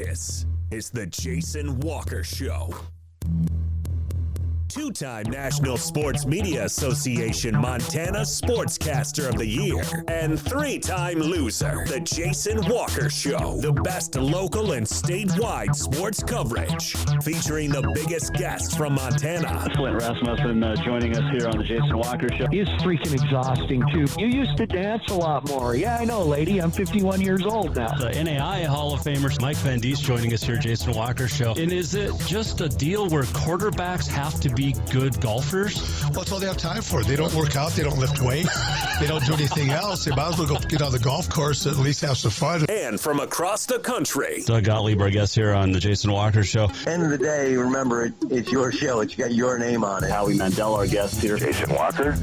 This is the Jason Walker Show. Two-time National Sports Media Association Montana Sportscaster of the Year and three-time loser, the Jason Walker Show. The best local and statewide sports coverage, featuring the biggest guests from Montana. Flint Rasmussen joining us here on the Jason Walker Show. He's freaking exhausting, too. You used to dance a lot more. Yeah, I know, lady. I'm 51 years old now. The NAI Hall of Famer Mike Van Diest joining us here, Jason Walker Show. And is it just a deal where quarterbacks have to be good golfers? Well, that's all they have time for. They don't work out. They don't lift weights. They don't do anything else. They might as well go get on the golf course and at least have some fun. And from across the country, Doug Gottlieb, our guest here on the Jason Walker Show. End of the day, remember, it's your show. It's got your name on it. Howie Mandel, our guest here. Jason Walker,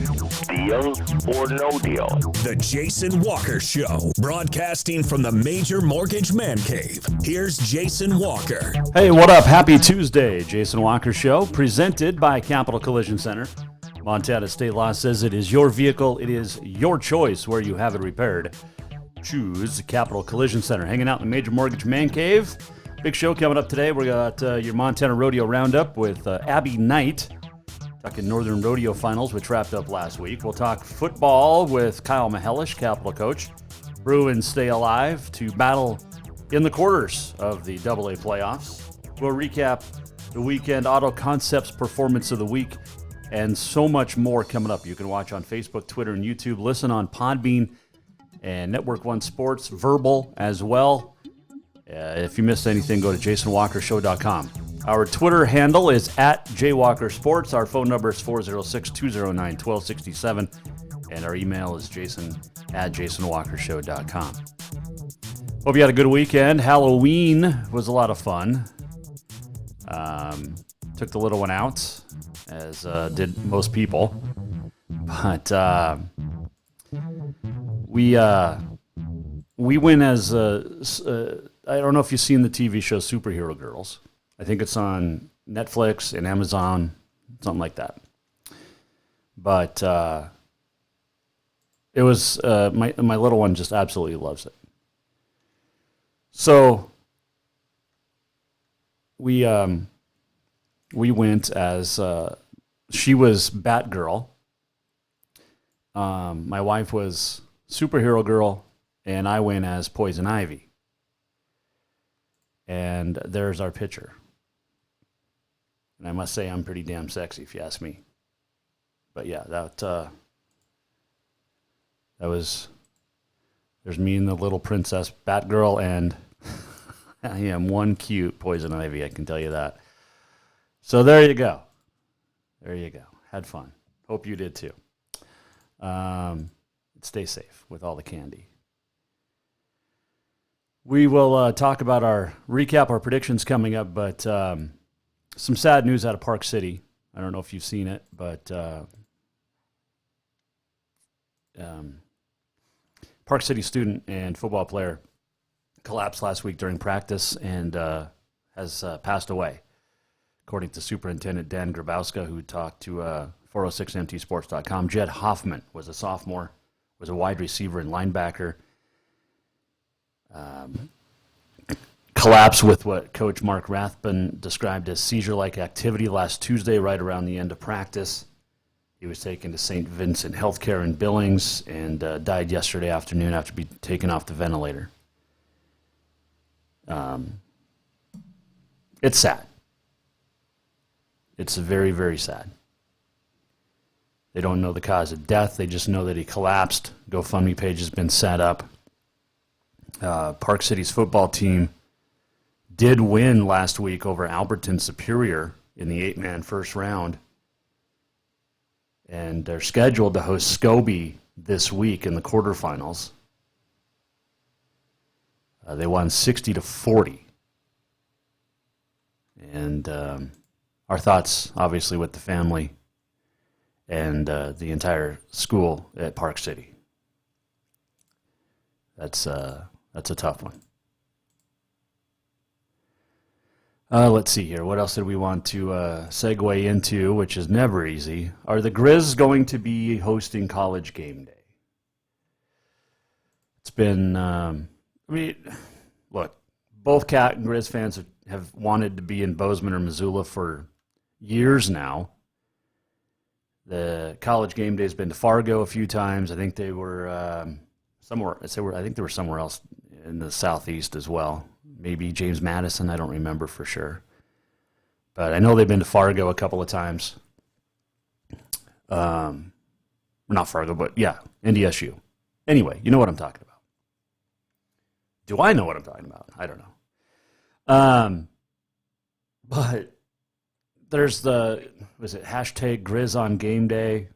deal or no deal? the Jason Walker Show, broadcasting from the Major Mortgage Man Cave. Here's Jason Walker. Hey, what up? Happy Tuesday. Jason Walker Show, presented by Capital Collision Center. Montana state law says it is your vehicle. It is your choice where you have it repaired. Choose Capital Collision Center. Hanging out in the Major Mortgage Man Cave. Big show coming up today. We got your Montana Rodeo Roundup with Abby Knight. Talking Northern Rodeo Finals, which wrapped up last week. We'll talk football with Kyle Mihelish, Capital coach. Bruins stay alive to battle in the quarters of the AA playoffs. We'll recap the weekend Auto Concepts Performance of the Week and so much more coming up. You can watch on Facebook, Twitter, and YouTube. Listen on Podbean and Network One Sports, Verbal as well. If you missed anything, go to jasonwalkershow.com. Our Twitter handle is @JWalkerSports. Our phone number is 406-209-1267. And our email is jason@jasonwalkershow.com. Hope you had a good weekend. Halloween was a lot of fun. Took the little one out, as did most people. But we went as I don't know if you've seen the TV show Superhero Girls. I think it's on Netflix and Amazon, something like that. But it was my little one just absolutely loves it. So we went as she was Batgirl. My wife was Superhero Girl, and I went as Poison Ivy. And there's our picture. And I must say I'm pretty damn sexy, if you ask me. But yeah, that was, there's me and the little princess Batgirl, and I am one cute Poison Ivy, I can tell you that. So there you go. There you go. Had fun. Hope you did too. Stay safe with all the candy. We will talk about recap our predictions coming up, but some sad news out of Park City. I don't know if you've seen it, but Park City student and football player collapsed last week during practice and has passed away, according to Superintendent Dan Grabowska, who talked to 406mtsports.com. Jed Hoffman was a sophomore, was a wide receiver and linebacker. Collapse with what Coach Mark Rathbun described as seizure-like activity last Tuesday, right around the end of practice. He was taken to St. Vincent Healthcare in Billings and died yesterday afternoon after being taken off the ventilator. It's sad. It's very, very sad. They don't know the cause of death. They just know that he collapsed. GoFundMe page has been set up. Park City's football team did win last week over Alberton Superior in the 8-man first round. And they're scheduled to host Scobie this week in the quarterfinals. They won 60-40. And our thoughts, obviously, with the family and the entire school at Park City. That's a tough one. Let's see here. What else did we want to segue into, which is never easy? Are the Grizz going to be hosting College Game Day? It's been, look, both Cat and Grizz fans have wanted to be in Bozeman or Missoula for years now. The college game day's been to Fargo a few times. I think they were somewhere. I think they were somewhere else in the southeast as well. Maybe James Madison. I don't remember for sure, but I know they've been to Fargo a couple of times. Not Fargo, but yeah, NDSU. Anyway, you know what I'm talking about. Do I know what I'm talking about? I don't know. But there's hashtag Grizz on game day.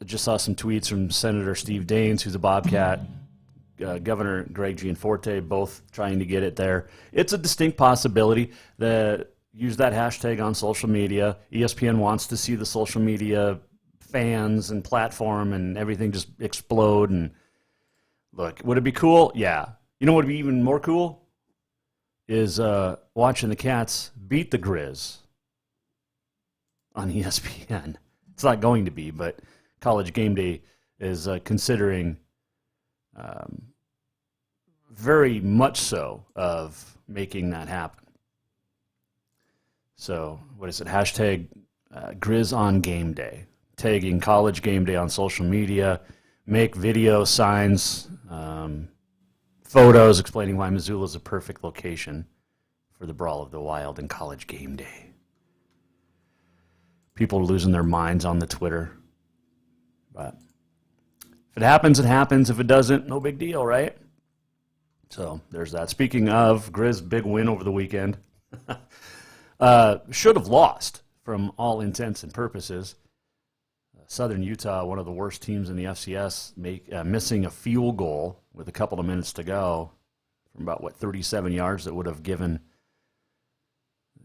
Just saw some tweets from Senator Steve Daines, who's a Bobcat, Governor Greg Gianforte, both trying to get it there. It's a distinct possibility that use that hashtag on social media. ESPN wants to see the social media fans and platform and everything just explode. And look, would it be cool? Yeah. You know what would be even more cool? Is watching the Cats beat the Grizz on ESPN. It's not going to be, but College Game Day is considering very much so of making that happen. So, what is it? Hashtag Grizz on Game Day. Tagging College Game Day on social media. Make video signs, photos explaining why Missoula is a perfect location for the Brawl of the Wild and College Game Day. People are losing their minds on the Twitter. But if it happens, it happens. If it doesn't, no big deal, right? So there's that. Speaking of, Grizz, big win over the weekend. Should have lost from all intents and purposes. Southern Utah, one of the worst teams in the FCS, missing a field goal with a couple of minutes to go from about, 37 yards that would have given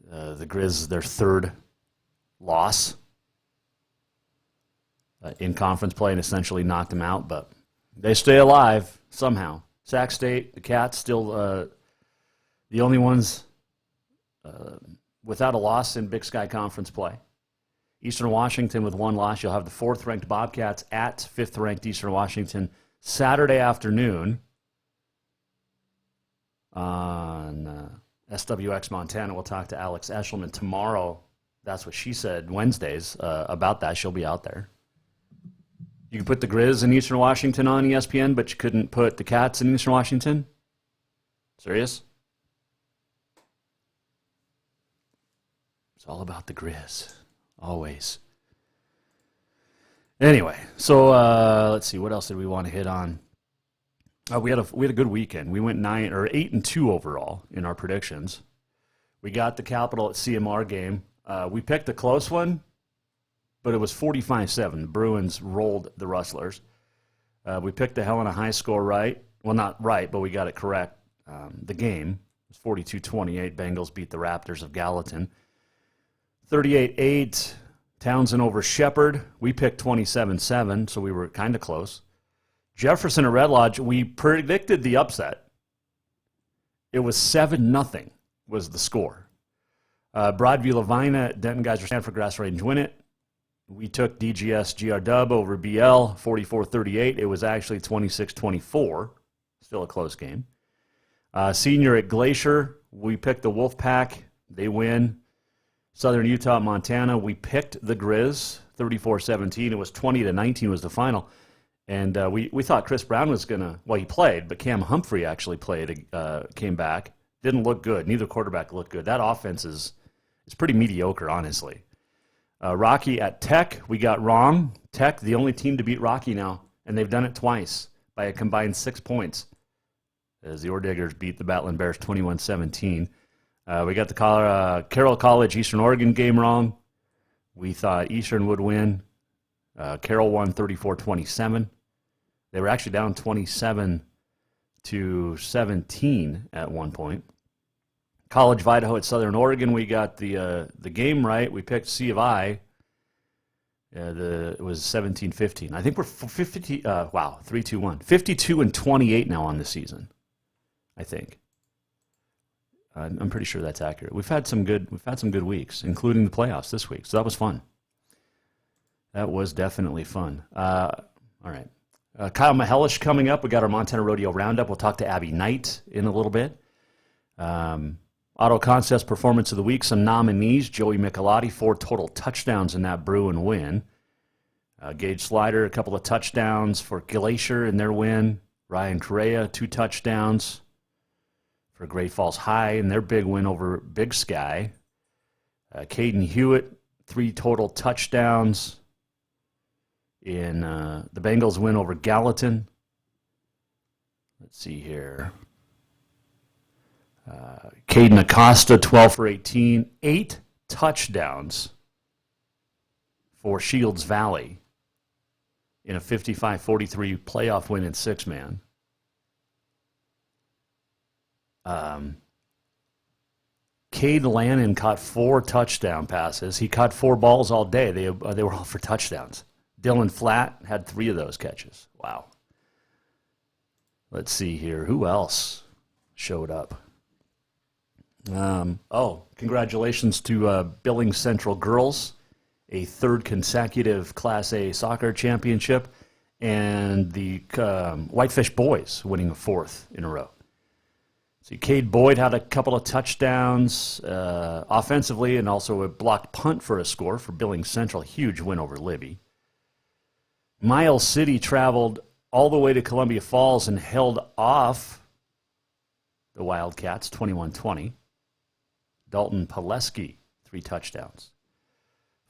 the Grizz their third loss in conference play and essentially knocked them out. But they stay alive somehow. Sac State, the Cats, still the only ones without a loss in Big Sky Conference play. Eastern Washington with one loss. You'll have the 4th-ranked Bobcats at 5th-ranked Eastern Washington Saturday afternoon on SWX Montana. We'll talk to Alex Eshelman tomorrow. That's what she said Wednesdays about that. She'll be out there. You can put the Grizz in Eastern Washington on ESPN, but you couldn't put the Cats in Eastern Washington? Serious? It's all about the Grizz. Always. Anyway, so let's see. What else did we want to hit on? We had a good weekend. We went 8-2 overall in our predictions. We got the Capital at CMR game. We picked a close one, but it was 45-7. The Bruins rolled the Rustlers. We picked the Helena high score right. Well, not right, but we got it correct. The game was 42-28. Bengals beat the Raptors of Gallatin. 38-8, Townsend over Shepherd. We picked 27-7, so we were kind of close. Jefferson at Red Lodge, we predicted the upset. It was 7-0 was the score. Broadview Lavina at Denton Geyser Stanford Grass Range win it. We took DGS GR Dub over BL 44-38. It was actually 26-24. Still a close game. Senior at Glacier, we picked the Wolfpack. They win. Southern Utah, Montana, we picked the Grizz, 34-17. It was 20-19 was the final. And we thought Chris Brown was going to, he played, but Cam Humphrey actually came back. Didn't look good. Neither quarterback looked good. That offense is pretty mediocre, honestly. Rocky at Tech, we got wrong. Tech, the only team to beat Rocky now, and they've done it twice by a combined 6 points as the Orediggers beat the Battling Bears 21-17. We got the Carroll College Eastern Oregon game wrong. We thought Eastern would win. Carroll won 34-27. They were actually down 27-17 at one point. College of Idaho at Southern Oregon, we got the game right. We picked C of I. It was 17-15. I think we're 3-2-1. 52-28 now on the season, I think. I'm pretty sure that's accurate. We've had some good weeks, including the playoffs this week. So that was fun. That was definitely fun. All right. Kyle Mihelish coming up. We got our Montana Rodeo Roundup. We'll talk to Abby Knight in a little bit. Auto Contest Performance of the Week, some nominees. Joey Michelotti, 4 total touchdowns in that Bruin win. Gage Slider, a couple of touchdowns for Glacier in their win. Ryan Correa, 2 touchdowns for Great Falls High in their big win over Big Sky. Caden Hewitt, 3 total touchdowns in the Bengals win over Gallatin. Let's see here. Caden Acosta, 12 for 18, 8 touchdowns for Shields Valley in a 55-43 playoff win in 6-man. Cade Lannon caught 4 touchdown passes. He caught 4 balls all day. They were all for touchdowns. Dylan Flatt had 3 of those catches. Wow. Let's see here. Who else showed up? Congratulations to Billings Central girls, a 3rd consecutive Class A soccer championship, and the Whitefish boys winning a 4th in a row. See, Cade Boyd had a couple of touchdowns offensively and also a blocked punt for a score for Billings Central. Huge win over Libby. Miles City traveled all the way to Columbia Falls and held off the Wildcats 21-20. Dalton Pileski, 3 touchdowns.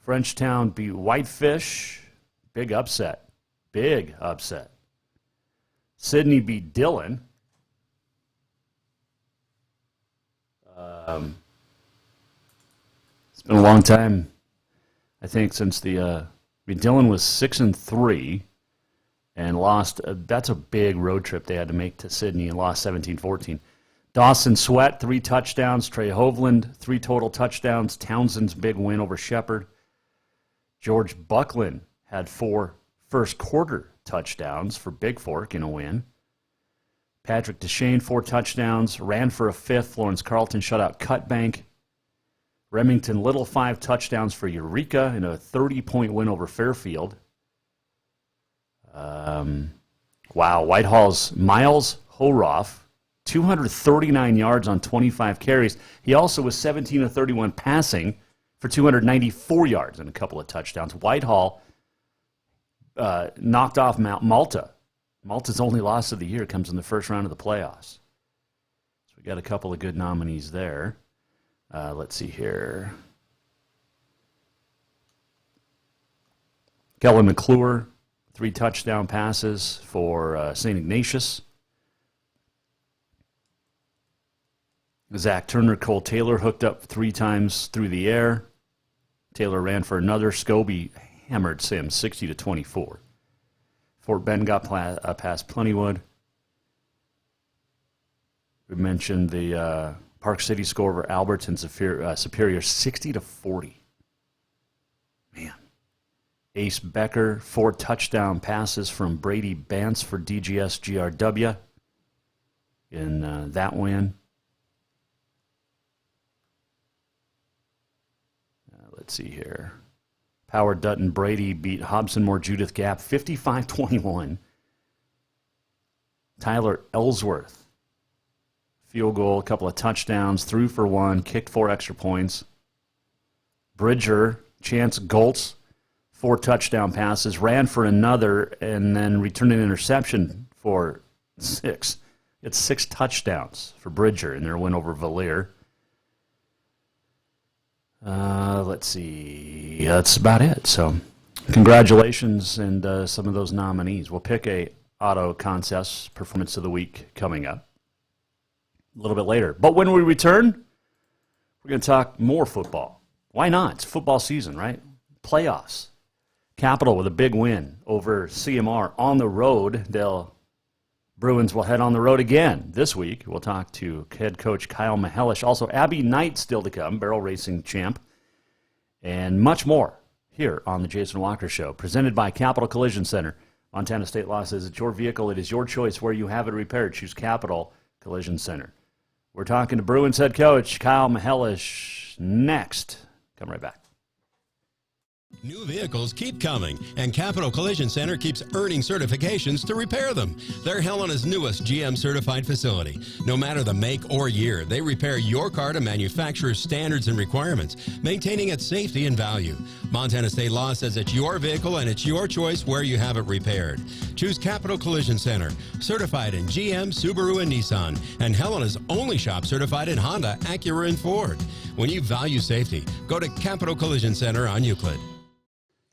Frenchtown beat Whitefish. Big upset. Big upset. Sydney beat Dillon. It's been a long time, I think, since Dillon was 6-3 and lost. That's a big road trip they had to make to Sydney and lost 17-14. Dawson Sweat, 3 touchdowns. Trey Hovland, 3 total touchdowns. Townsend's big win over Shepherd. George Buckland had 4 first-quarter touchdowns for Big Fork in a win. Patrick Deshane, 4 touchdowns. Ran for a 5th. Florence Carlton shut out Cutbank. Remington Little, 5 touchdowns for Eureka in a 30-point win over Fairfield. Whitehall's Miles Horoff, 239 yards on 25 carries. He also was 17 of 31 passing for 294 yards and a couple of touchdowns. Whitehall knocked off Malta. Malta's only loss of the year comes in the first round of the playoffs. So we got a couple of good nominees there. Let's see here. Kellen McClure, 3 touchdown passes for St. Ignatius. Zach Turner, Cole Taylor hooked up 3 times through the air. Taylor ran for another. Scobie hammered Sims 60-24. Fort Bend got past Plentywood. We mentioned the Park City score over Alberton Superior 60-40. Man. Ace Becker, 4 touchdown passes from Brady Bance for DGS GRW in that win. Let's see here. Howard Dutton Brady beat Hobson Moore Judith Gap 55-21. Tyler Ellsworth, field goal, a couple of touchdowns, threw for 1, kicked 4 extra points. Bridger, Chance Goltz, 4 touchdown passes, ran for another, and then returned an interception for 6. It's 6 touchdowns for Bridger in their win over Valier. Let's see. That's about it. So, congratulations and some of those nominees. We'll pick a auto contest performance of the week coming up a little bit later. But when we return, we're going to talk more football. Why not? It's football season, right? Playoffs. Capital with a big win over CMR on the road. Bruins will head on the road again this week. We'll talk to head coach Kyle Mihelish. Also, Abby Knight still to come, barrel racing champ, and much more here on the Jason Walker Show, presented by Capital Collision Center. Montana State Law says it's your vehicle. It is your choice where you have it repaired. Choose Capital Collision Center. We're talking to Bruins head coach Kyle Mihelish next. Come right back. New vehicles keep coming, and Capital Collision Center keeps earning certifications to repair them. They're Helena's newest GM-certified facility. No matter the make or year, they repair your car to manufacturer's standards and requirements, maintaining its safety and value. Montana state law says it's your vehicle and it's your choice where you have it repaired. Choose Capital Collision Center, certified in GM, Subaru, and Nissan, and Helena's only shop certified in Honda, Acura, and Ford. When you value safety, go to Capital Collision Center on Euclid.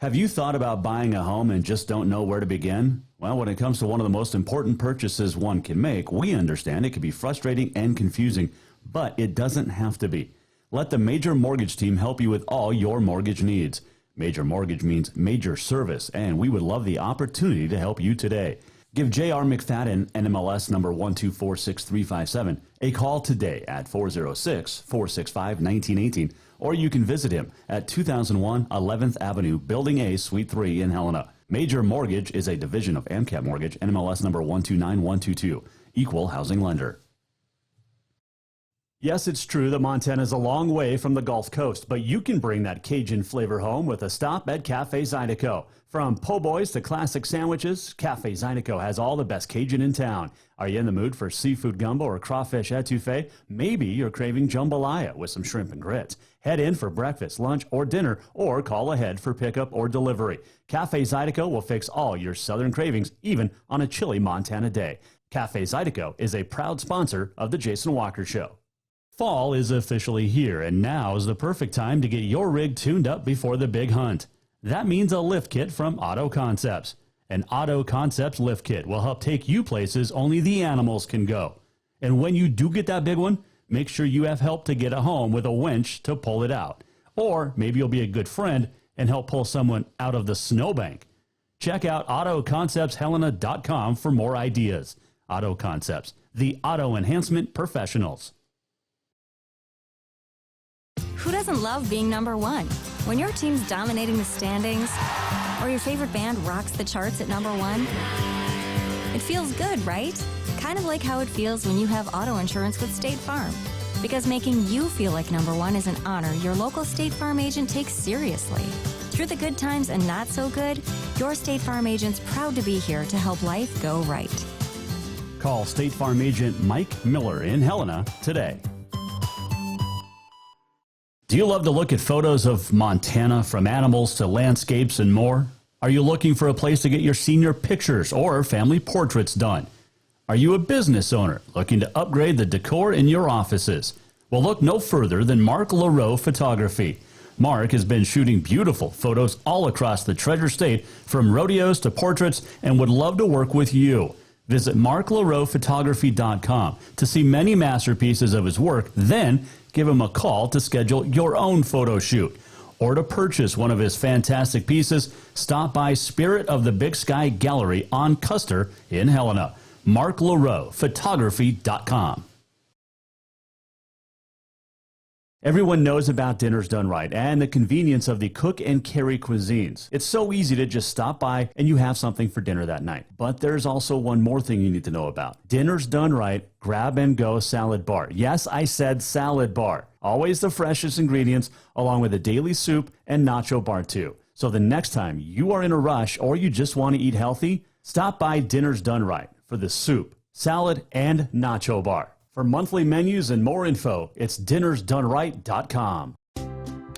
Have you thought about buying a home and just don't know where to begin? Well, when it comes to one of the most important purchases one can make, we understand it can be frustrating and confusing, but it doesn't have to be. Let the Major Mortgage team help you with all your mortgage needs. Major Mortgage means major service, and we would love the opportunity to help you today. Give J.R. McFadden, NMLS number 1246357, a call today at 406-465-1918, or you can visit him at 2001 11th Avenue, Building A, Suite 3 in Helena. Major Mortgage is a division of AMCAP Mortgage, NMLS number 129122, equal housing lender. Yes, it's true that Montana is a long way from the Gulf Coast, but you can bring that Cajun flavor home with a stop at Cafe Zydeco. From po' boys to classic sandwiches, Cafe Zydeco has all the best Cajun in town. Are you in the mood for seafood gumbo or crawfish etouffee? Maybe you're craving jambalaya with some shrimp and grits. Head in for breakfast, lunch, or dinner, or call ahead for pickup or delivery. Cafe Zydeco will fix all your southern cravings, even on a chilly Montana day. Cafe Zydeco is a proud sponsor of The Jason Walker Show. Fall is officially here, and now is the perfect time to get your rig tuned up before the big hunt. That means a lift kit from Auto Concepts. An Auto Concepts lift kit will help take you places only the animals can go. And when you do get that big one, make sure you have help to get it home with a winch to pull it out. Or maybe you'll be a good friend and help pull someone out of the snowbank. Check out AutoConceptsHelena.com for more ideas. Auto Concepts, the auto enhancement professionals. Who doesn't love being number one? When your team's dominating the standings, or your favorite band rocks the charts at number one, it feels good, right? Kind of like how it feels when you have auto insurance with State Farm. Because making you feel like number one is an honor your local State Farm agent takes seriously. Through the good times and not so good, your State Farm agent's proud to be here to help life go right. Call State Farm agent Mike Miller in Helena today. Do you love to look at photos of Montana, from animals to landscapes and more? Are you looking for a place to get your senior pictures or family portraits done? Are you a business owner looking to upgrade the decor in your offices? Well, look no further than Mark Laro Photography. Mark has been shooting beautiful photos all across the Treasure State, from rodeos to portraits, and would love to work with you. Visit marklarophotography.com to see many masterpieces of his work, then give him a call to schedule your own photo shoot. Or to purchase one of his fantastic pieces, stop by Spirit of the Big Sky Gallery on Custer in Helena. marklarophotography.com. Everyone knows about Dinners Done Right and the convenience of the cook and carry cuisines. It's so easy to just stop by and you have something for dinner that night. But there's also one more thing you need to know about. Dinners Done Right Grab and Go Salad Bar. Yes, I said salad bar. Always the freshest ingredients, along with a daily soup and nacho bar too. So the next time you are in a rush or you just want to eat healthy, stop by Dinners Done Right for the soup, salad, and nacho bar. For monthly menus and more info, it's dinnersdoneright.com.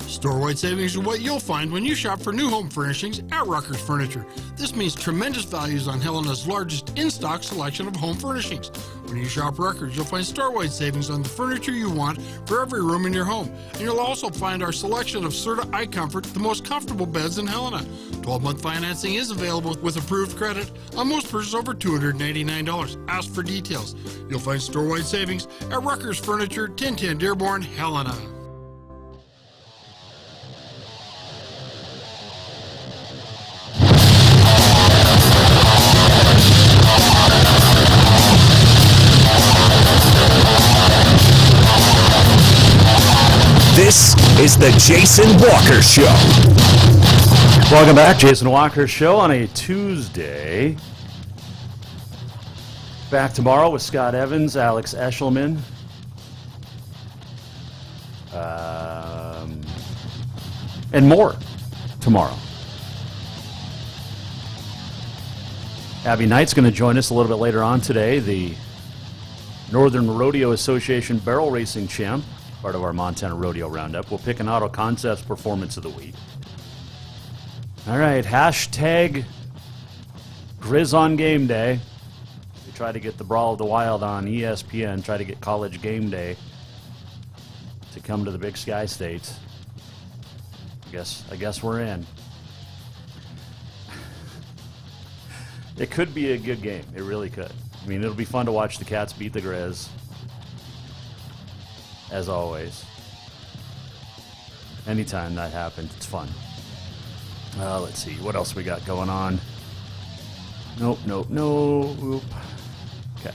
Store-wide savings are what you'll find when you shop for new home furnishings at Rucker's Furniture. This means tremendous values on Helena's largest in-stock selection of home furnishings. When you shop Rucker's, you'll find store-wide savings on the furniture you want for every room in your home. And you'll also find our selection of Serta iComfort, the most comfortable beds in Helena. 12-month financing is available with approved credit on most purchases over $299. Ask for details. You'll find store-wide savings at Rucker's Furniture, 1010 Dearborn, Helena. This is the Jason Walker Show. Welcome back, Jason Walker Show on a Tuesday. Back tomorrow with Scott Evans, Alex Eshelman, and more. tomorrow. Abby Knight's going to join us a little bit later on today, the Northern Rodeo Association barrel racing champ, part of our Montana Rodeo Roundup. We'll pick an Auto Concepts performance of the week. All right, hashtag Grizz on game day. We try to get the Brawl of the Wild on ESPN, try to get College Game Day to come to the Big Sky States. I guess we're in. It could be a good game. It really could. I mean, it'll be fun to watch the Cats beat the Grizz, as always. Anytime that happens, it's fun. Let's see. What else we got going on? Nope. Oop. Okay.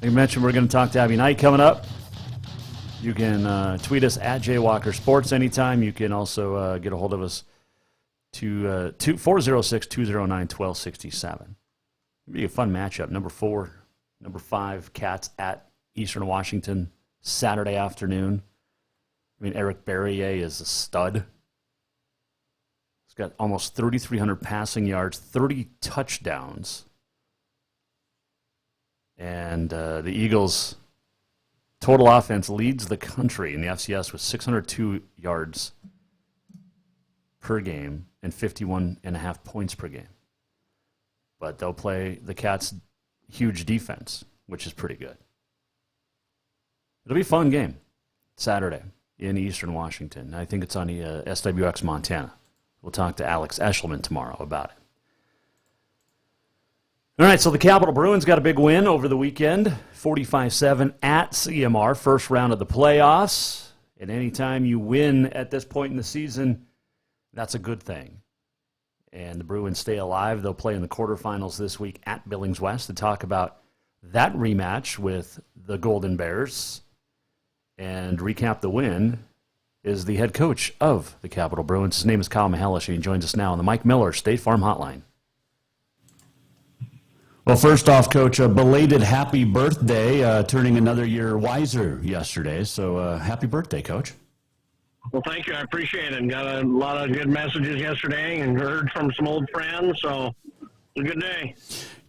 Like I mentioned, we're going to talk to Abby Knight coming up. You can tweet us at JWalkerSports anytime. You can also get a hold of us to 406-209-1267. It'll be a fun matchup. Number 5 Cats at Eastern Washington Saturday afternoon. I mean, Eric Barrier is a stud. He's got almost 3,300 passing yards, 30 touchdowns. And the Eagles' total offense leads the country in the FCS with 602 yards per game and 51.5 points per game. But they'll play the Cats' huge defense, which is pretty good. It'll be a fun game Saturday in Eastern Washington. I think it's on the SWX Montana. We'll talk to Alex Eshelman tomorrow about it. All right, so the Capital Bruins got a big win over the weekend, 45-7 at CMR, first round of the playoffs. And anytime you win at this point in the season, that's a good thing. And the Bruins stay alive. They'll play in the quarterfinals this week at Billings West to talk about that rematch with the Golden Bears. And recap the win is the head coach of the Capital Bruins. His name is Kyle Mihelish, and he joins us now on the Mike Miller State Farm Hotline. Well, first off, Coach, a belated happy birthday, turning another year wiser yesterday. So happy birthday, Coach. Well, thank you. I appreciate it. And got a lot of good messages yesterday and heard from some old friends. So it's a good day.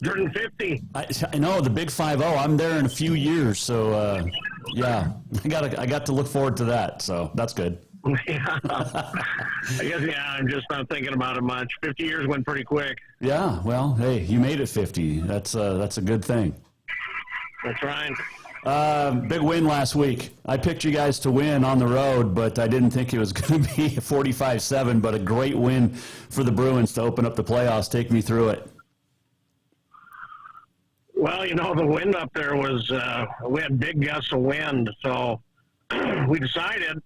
Turning 50. I know, the big 5-0. I'm there in a few years. So, yeah, I got to look forward to that. So that's good. Yeah. I guess, I'm just not thinking about it much. 50 years went pretty quick. Yeah, well, hey, you made it 50. That's a good thing. That's right. Big win last week. I picked you guys to win on the road, but I didn't think it was going to be 45-7, but a great win for the Bruins to open up the playoffs. Take me through it. Well, the wind up there was, we had big gusts of wind, so we decided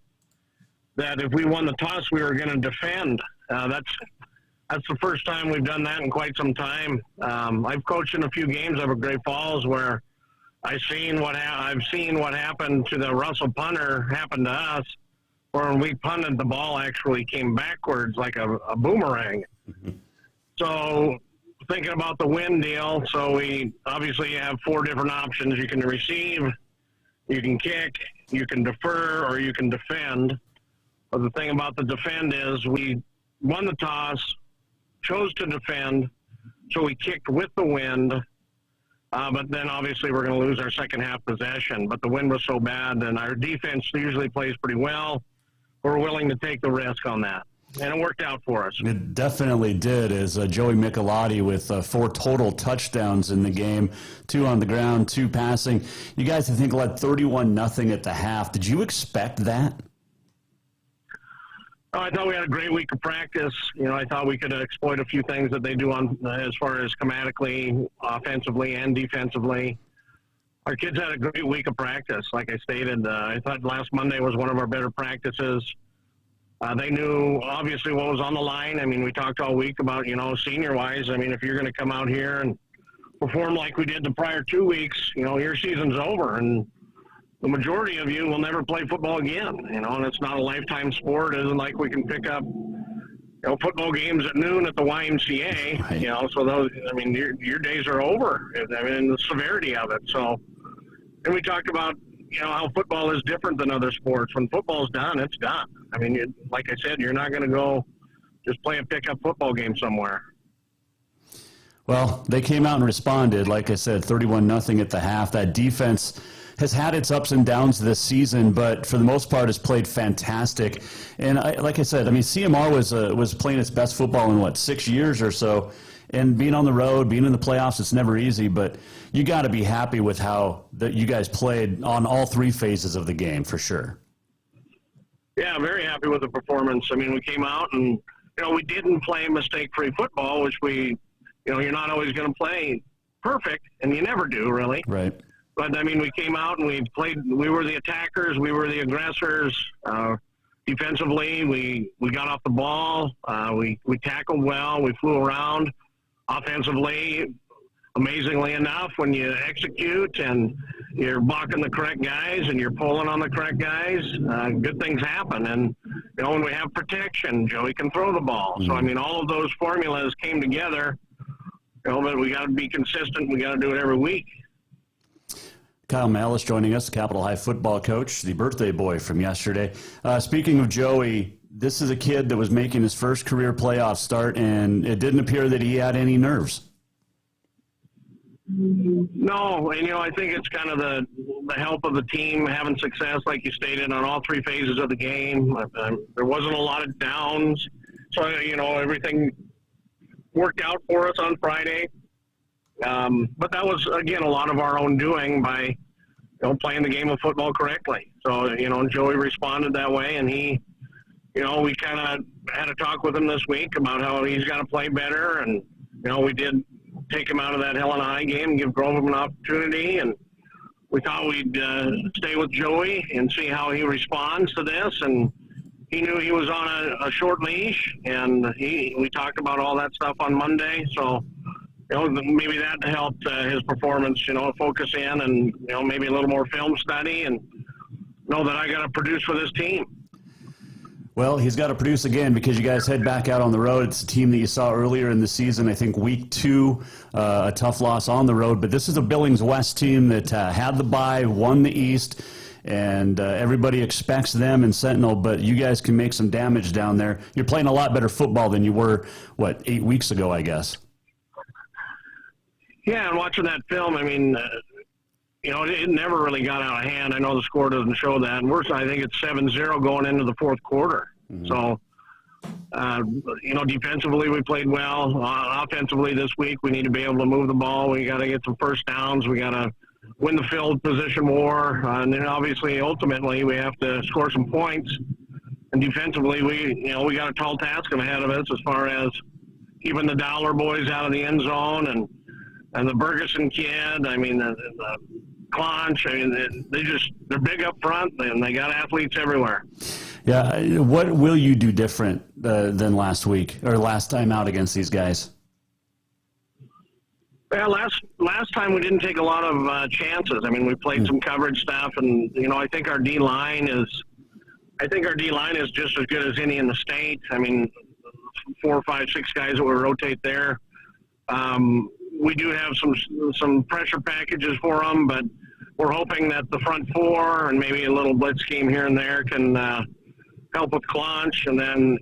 that if we won the toss, we were going to defend. That's the first time we've done that in quite some time. I've coached in a few games over Great Falls where I've seen what happened to the Russell punter happen to us, where when we punted, the ball actually came backwards like a boomerang. Mm-hmm. So thinking about the wind deal, so we obviously have 4 different options. You can receive, you can kick, you can defer, or you can defend. But the thing about the defend is we won the toss, chose to defend, so we kicked with the wind. But then obviously we're going to lose our second half possession. But the wind was so bad, and our defense usually plays pretty well. We're willing to take the risk on that. And it worked out for us. It definitely did, as Joey Michelotti with 4 total touchdowns in the game, 2 on the ground, 2 passing. You guys, I think, led 31-0 at the half. Did you expect that? Oh, I thought we had a great week of practice. I thought we could exploit a few things that they do on as far as schematically, offensively, and defensively. Our kids had a great week of practice. Like I stated, I thought last Monday was one of our better practices. They knew, obviously, what was on the line. I mean, we talked all week about, senior-wise. I mean, if you're going to come out here and perform like we did the prior 2 weeks, your season's over. And the majority of you will never play football again, and it's not a lifetime sport. It isn't like we can pick up, football games at noon at the YMCA, right. So those, your days are over. The severity of it. So, and we talked about, how football is different than other sports. When football's done, it's done. Like I said, you're not going to go just play a pickup football game somewhere. Well, they came out and responded. Like I said, 31-0 at the half. That defense has had its ups and downs this season, but for the most part has played fantastic. And like I said, I mean, CMR was playing its best football in, 6 years or so. And being on the road, being in the playoffs, it's never easy, but you got to be happy with how that you guys played on all three phases of the game, for sure. Yeah, very happy with the performance. I mean, we came out and, we didn't play mistake-free football, which you're not always going to play perfect, and you never do, really. Right. But, I mean, we came out and we were the attackers, we were the aggressors. Defensively, we got off the ball, we tackled well, we flew around. Offensively, amazingly enough, when you execute and you're blocking the correct guys and you're pulling on the correct guys, good things happen. And, when we have protection, Joey can throw the ball. Mm-hmm. So, I mean, all of those formulas came together, but we got to be consistent. We got to do it every week. Kyle Mihelish joining us, the Capital High football coach, the birthday boy from yesterday. Speaking of Joey, this is a kid that was making his first career playoff start, and it didn't appear that he had any nerves. No, and I think it's kind of the help of the team having success, like you stated, on all three phases of the game. There wasn't a lot of downs, so everything worked out for us on Friday. But that was, again, a lot of our own doing by playing the game of football correctly. So Joey responded that way, and he, we kind of had a talk with him this week about how he's got to play better, and we did take him out of that Helena High game and give Grove an opportunity, and we thought we'd stay with Joey and see how he responds to this. And he knew he was on a short leash, and we talked about all that stuff on Monday. So, maybe that helped his performance, focus in and, maybe a little more film study and know that I got to produce for this team. Well, he's got to produce again because you guys head back out on the road. It's a team that you saw earlier in the season, I think week 2, a tough loss on the road. But this is a Billings West team that had the bye, won the East, and everybody expects them and Sentinel, but you guys can make some damage down there. You're playing a lot better football than you were, 8 weeks ago, I guess. Yeah, and watching that film, I mean, it never really got out of hand. I know the score doesn't show that. And worse, I think it's 7-0 going into the fourth quarter. Mm-hmm. So, defensively we played well. Offensively this week we need to be able to move the ball. We got to get some first downs. We got to win the field position war. And then obviously, ultimately, we have to score some points. And defensively, we got a tall task ahead of us as far as keeping the Dollar boys out of the end zone and the Bergeson kid. I mean, the Clonch. I mean, they're big up front, and they got athletes everywhere. Yeah. What will you do different than last week or last time out against these guys? Well, last time we didn't take a lot of chances. I mean, we played some coverage stuff, and I think our D line is just as good as any in the state. I mean, 4, 5, 6 guys that will rotate there. We do have some pressure packages for them, but we're hoping that the front 4 and maybe a little blitz scheme here and there can help with Clonch. And then,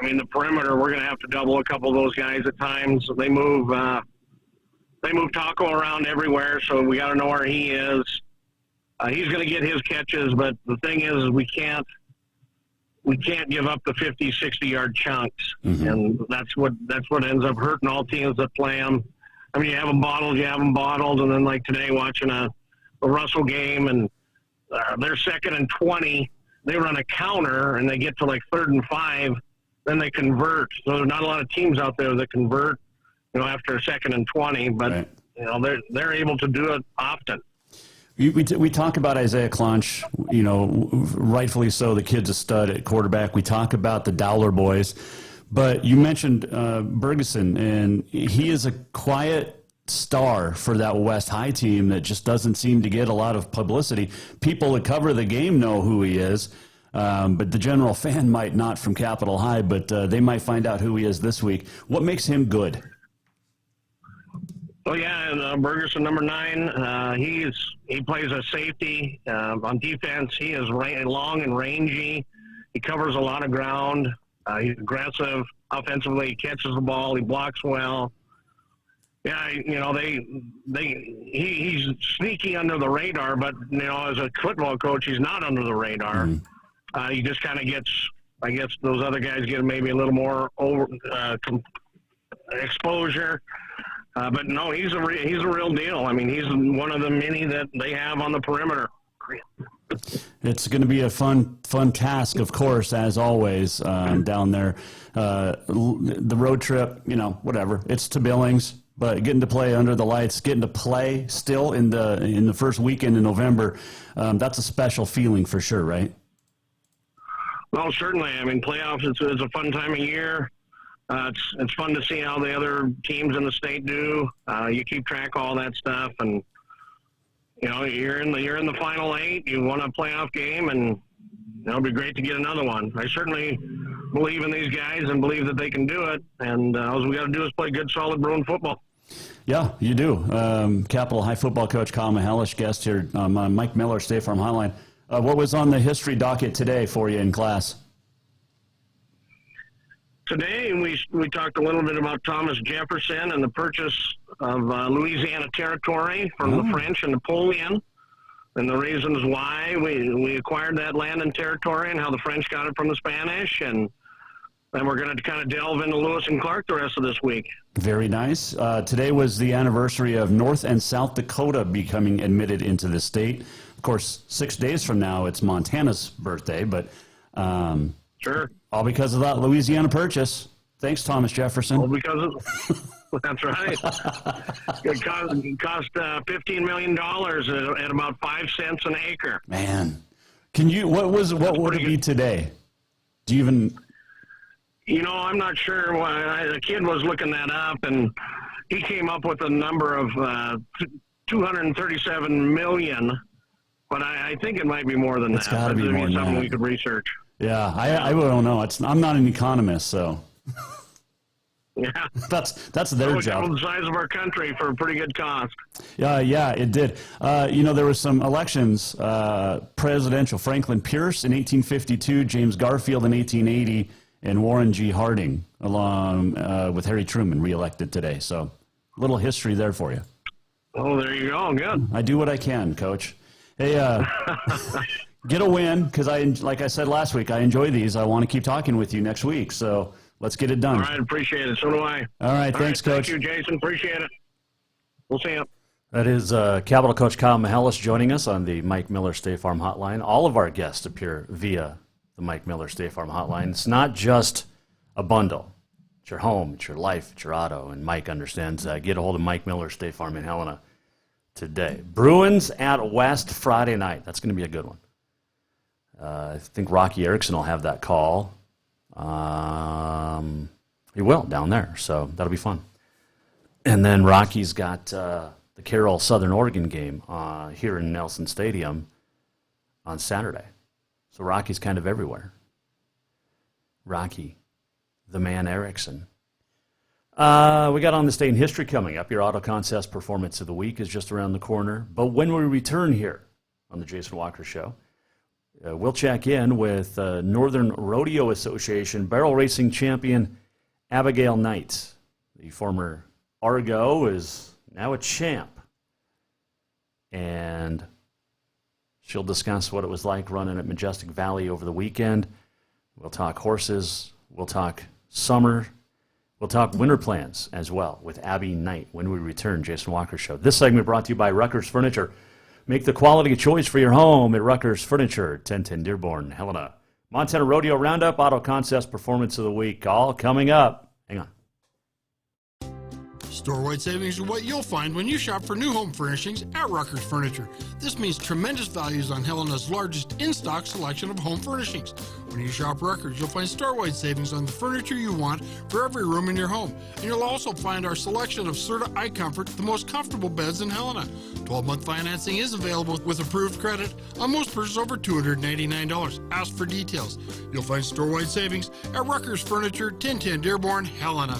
the perimeter, we're going to have to double a couple of those guys at times. So they move Taco around everywhere, so we got to know where he is. He's going to get his catches, but the thing is we can't give up the 50, 60-yard chunks, and that's what ends up hurting all teams that play them. I mean, you have them bottled, and then like today watching a Russell game, and they're 2nd and 20. They run a counter, and they get to like 3rd and 5, then they convert. So there's not a lot of teams out there that convert, after a 2nd and 20, but right. They're able to do it often. We talk about Isaiah Clonch, rightfully so. The kid's a stud at quarterback. We talk about the Dowler boys, but you mentioned Bergeson, and he is a quiet star for that West High team that just doesn't seem to get a lot of publicity. People that cover the game know who he is, but the general fan might not from Capital High, but they might find out who he is this week. What makes him good? Oh yeah, and Bergeson, number 9, he plays a safety on defense. He is long and rangy. He covers a lot of ground. He's aggressive offensively. He catches the ball. He blocks well. Yeah, he's sneaky under the radar, but, as a football coach, he's not under the radar. Mm-hmm. He just kind of gets, I guess those other guys get maybe a little more exposure. But no, he's a real deal. I mean, he's one of the many that they have on the perimeter. It's going to be a fun task, of course, as always, down there. The road trip, whatever. It's to Billings, but getting to play under the lights, getting to play still in the first weekend in November, that's a special feeling for sure, right? Well, certainly. I mean, playoffs, it's a fun time of year. It's fun to see how the other teams in the state do. You keep track of all that stuff, and you're in the final 8. You won a playoff game, and it'll be great to get another one. I certainly believe in these guys and believe that they can do it. And all we got to do is play good, solid Bruin football. Yeah, you do. Capital High football coach Kyle Mihelish, guest here on Mike Miller State Farm Hotline. What was on the history docket today for you in class? Today, we talked a little bit about Thomas Jefferson and the purchase of Louisiana territory from the French and Napoleon, and the reasons why we acquired that land and territory and how the French got it from the Spanish. And then we're going to kind of delve into Lewis and Clark the rest of this week. Very nice. Today was the anniversary of North and South Dakota becoming admitted into the state. Of course, 6 days from now, it's Montana's birthday, but sure. All because of that Louisiana purchase. Thanks, Thomas Jefferson. All because of that's right. It cost $15 million at about 5 cents an acre. Man, what would it be today? Do you even? I'm not sure. The kid was looking that up, and he came up with a number of 237 million. But I think it might be more than that. It's got to be more than something we could research. Yeah, I don't know. I'm not an economist, so. Yeah, that's their job. Double the size of our country for a pretty good cost. Yeah, it did. There was some elections. Presidential Franklin Pierce in 1852, James Garfield in 1880, and Warren G. Harding, along with Harry Truman, reelected today. So, little history there for you. Oh, there you go. Good. I do what I can, Coach. Hey, get a win, because like I said last week, I enjoy these. I want to keep talking with you next week, so let's get it done. All right, appreciate it. So do I. All right, thanks, Coach. Thank you, Jason. Appreciate it. We'll see you. That is Capital Coach Kyle Mihelish joining us on the Mike Miller State Farm Hotline. All of our guests appear via the Mike Miller State Farm Hotline. It's not just a bundle. It's your home, it's your life, it's your auto, and Mike understands that. Get a hold of Mike Miller State Farm in Helena today. Bruins at West Friday night. That's going to be a good one. I think Rocky Erickson will have that call. He will down there, so that'll be fun. And then Rocky's got the Carroll Southern Oregon game here in Nelson Stadium on Saturday. So Rocky's kind of everywhere. Rocky, the man Erickson. We got On This Day in History coming up. Your Auto Contest Performance of the Week is just around the corner. But when we return here on the Jason Walker Show, we'll check in with Northern Rodeo Association barrel racing champion Abigail Knight. The former Argo is now a champ. And she'll discuss what it was like running at Majestic Valley over the weekend. We'll talk horses. We'll talk summer. We'll talk winter plans as well with Abby Knight when we return. Jason Walker Show. This segment brought to you by Rucker's Furniture. Make the quality choice for your home at Rucker's Furniture, 1010 Dearborn, Helena. Montana Rodeo Roundup, Auto Contest Performance of the Week, all coming up. Hang on. Store-wide savings are what you'll find when you shop for new home furnishings at Rucker's Furniture. This means tremendous values on Helena's largest in-stock selection of home furnishings. When you shop Rucker's, you'll find store-wide savings on the furniture you want for every room in your home. And you'll also find our selection of Serta iComfort, the most comfortable beds in Helena. 12-month financing is available with approved credit on most purchases over $299. Ask for details. You'll find store-wide savings at Rucker's Furniture, 1010 Dearborn, Helena.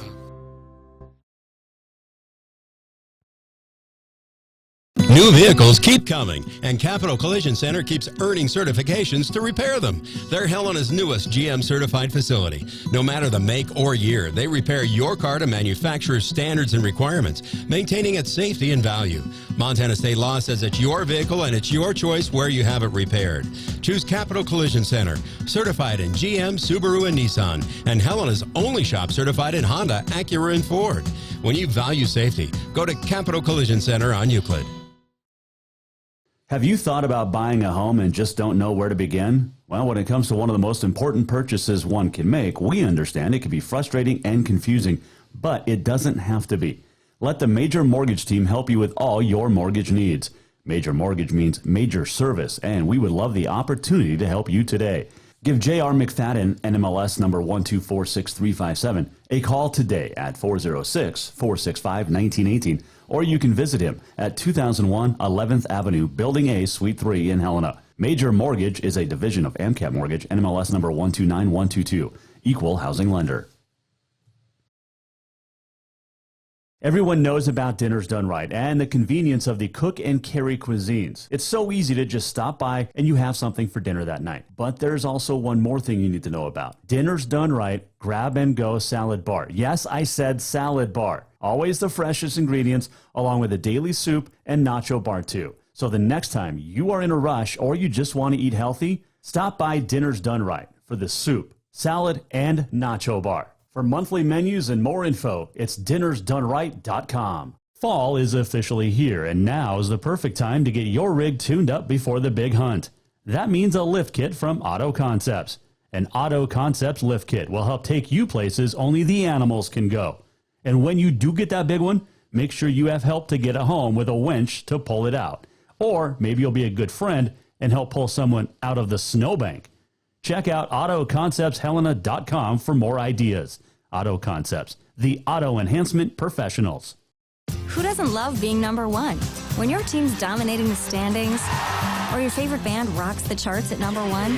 New vehicles keep coming, and Capital Collision Center keeps earning certifications to repair them. They're Helena's newest GM-certified facility. No matter the make or year, they repair your car to manufacturer's standards and requirements, maintaining its safety and value. Montana state law says it's your vehicle and it's your choice where you have it repaired. Choose Capital Collision Center, certified in GM, Subaru, and Nissan, and Helena's only shop certified in Honda, Acura, and Ford. When you value safety, go to Capital Collision Center on Euclid. Have you thought about buying a home and just don't know where to begin? Well, when it comes to one of the most important purchases one can make, we understand it can be frustrating and confusing, but it doesn't have to be. Let the Major Mortgage team help you with all your mortgage needs. Major Mortgage means major service, and we would love the opportunity to help you today. Give J.R. McFadden, NMLS number 1246357, a call today at 406-465-1918, or you can visit him at 2001 11th Avenue, Building A, Suite 3 in Helena. Major Mortgage is a division of AMCAP Mortgage, NMLS number 129122, equal housing lender. Everyone knows about Dinners Done Right and the convenience of the cook and carry cuisines. It's so easy to just stop by and you have something for dinner that night. But there's also one more thing you need to know about. Dinners Done Right Grab and Go Salad Bar. Yes, I said salad bar. Always the freshest ingredients along with a daily soup and nacho bar too. So the next time you are in a rush or you just want to eat healthy, stop by Dinners Done Right for the soup, salad, and nacho bar. For monthly menus and more info, it's dinnersdoneright.com. Fall is officially here, and now is the perfect time to get your rig tuned up before the big hunt. That means a lift kit from Auto Concepts. An Auto Concepts lift kit will help take you places only the animals can go. And when you do get that big one, make sure you have help to get it home with a winch to pull it out. Or maybe you'll be a good friend and help pull someone out of the snowbank. Check out AutoConceptsHelena.com for more ideas. Auto Concepts, the auto enhancement professionals. Who doesn't love being number one? When your team's dominating the standings, or your favorite band rocks the charts at number one,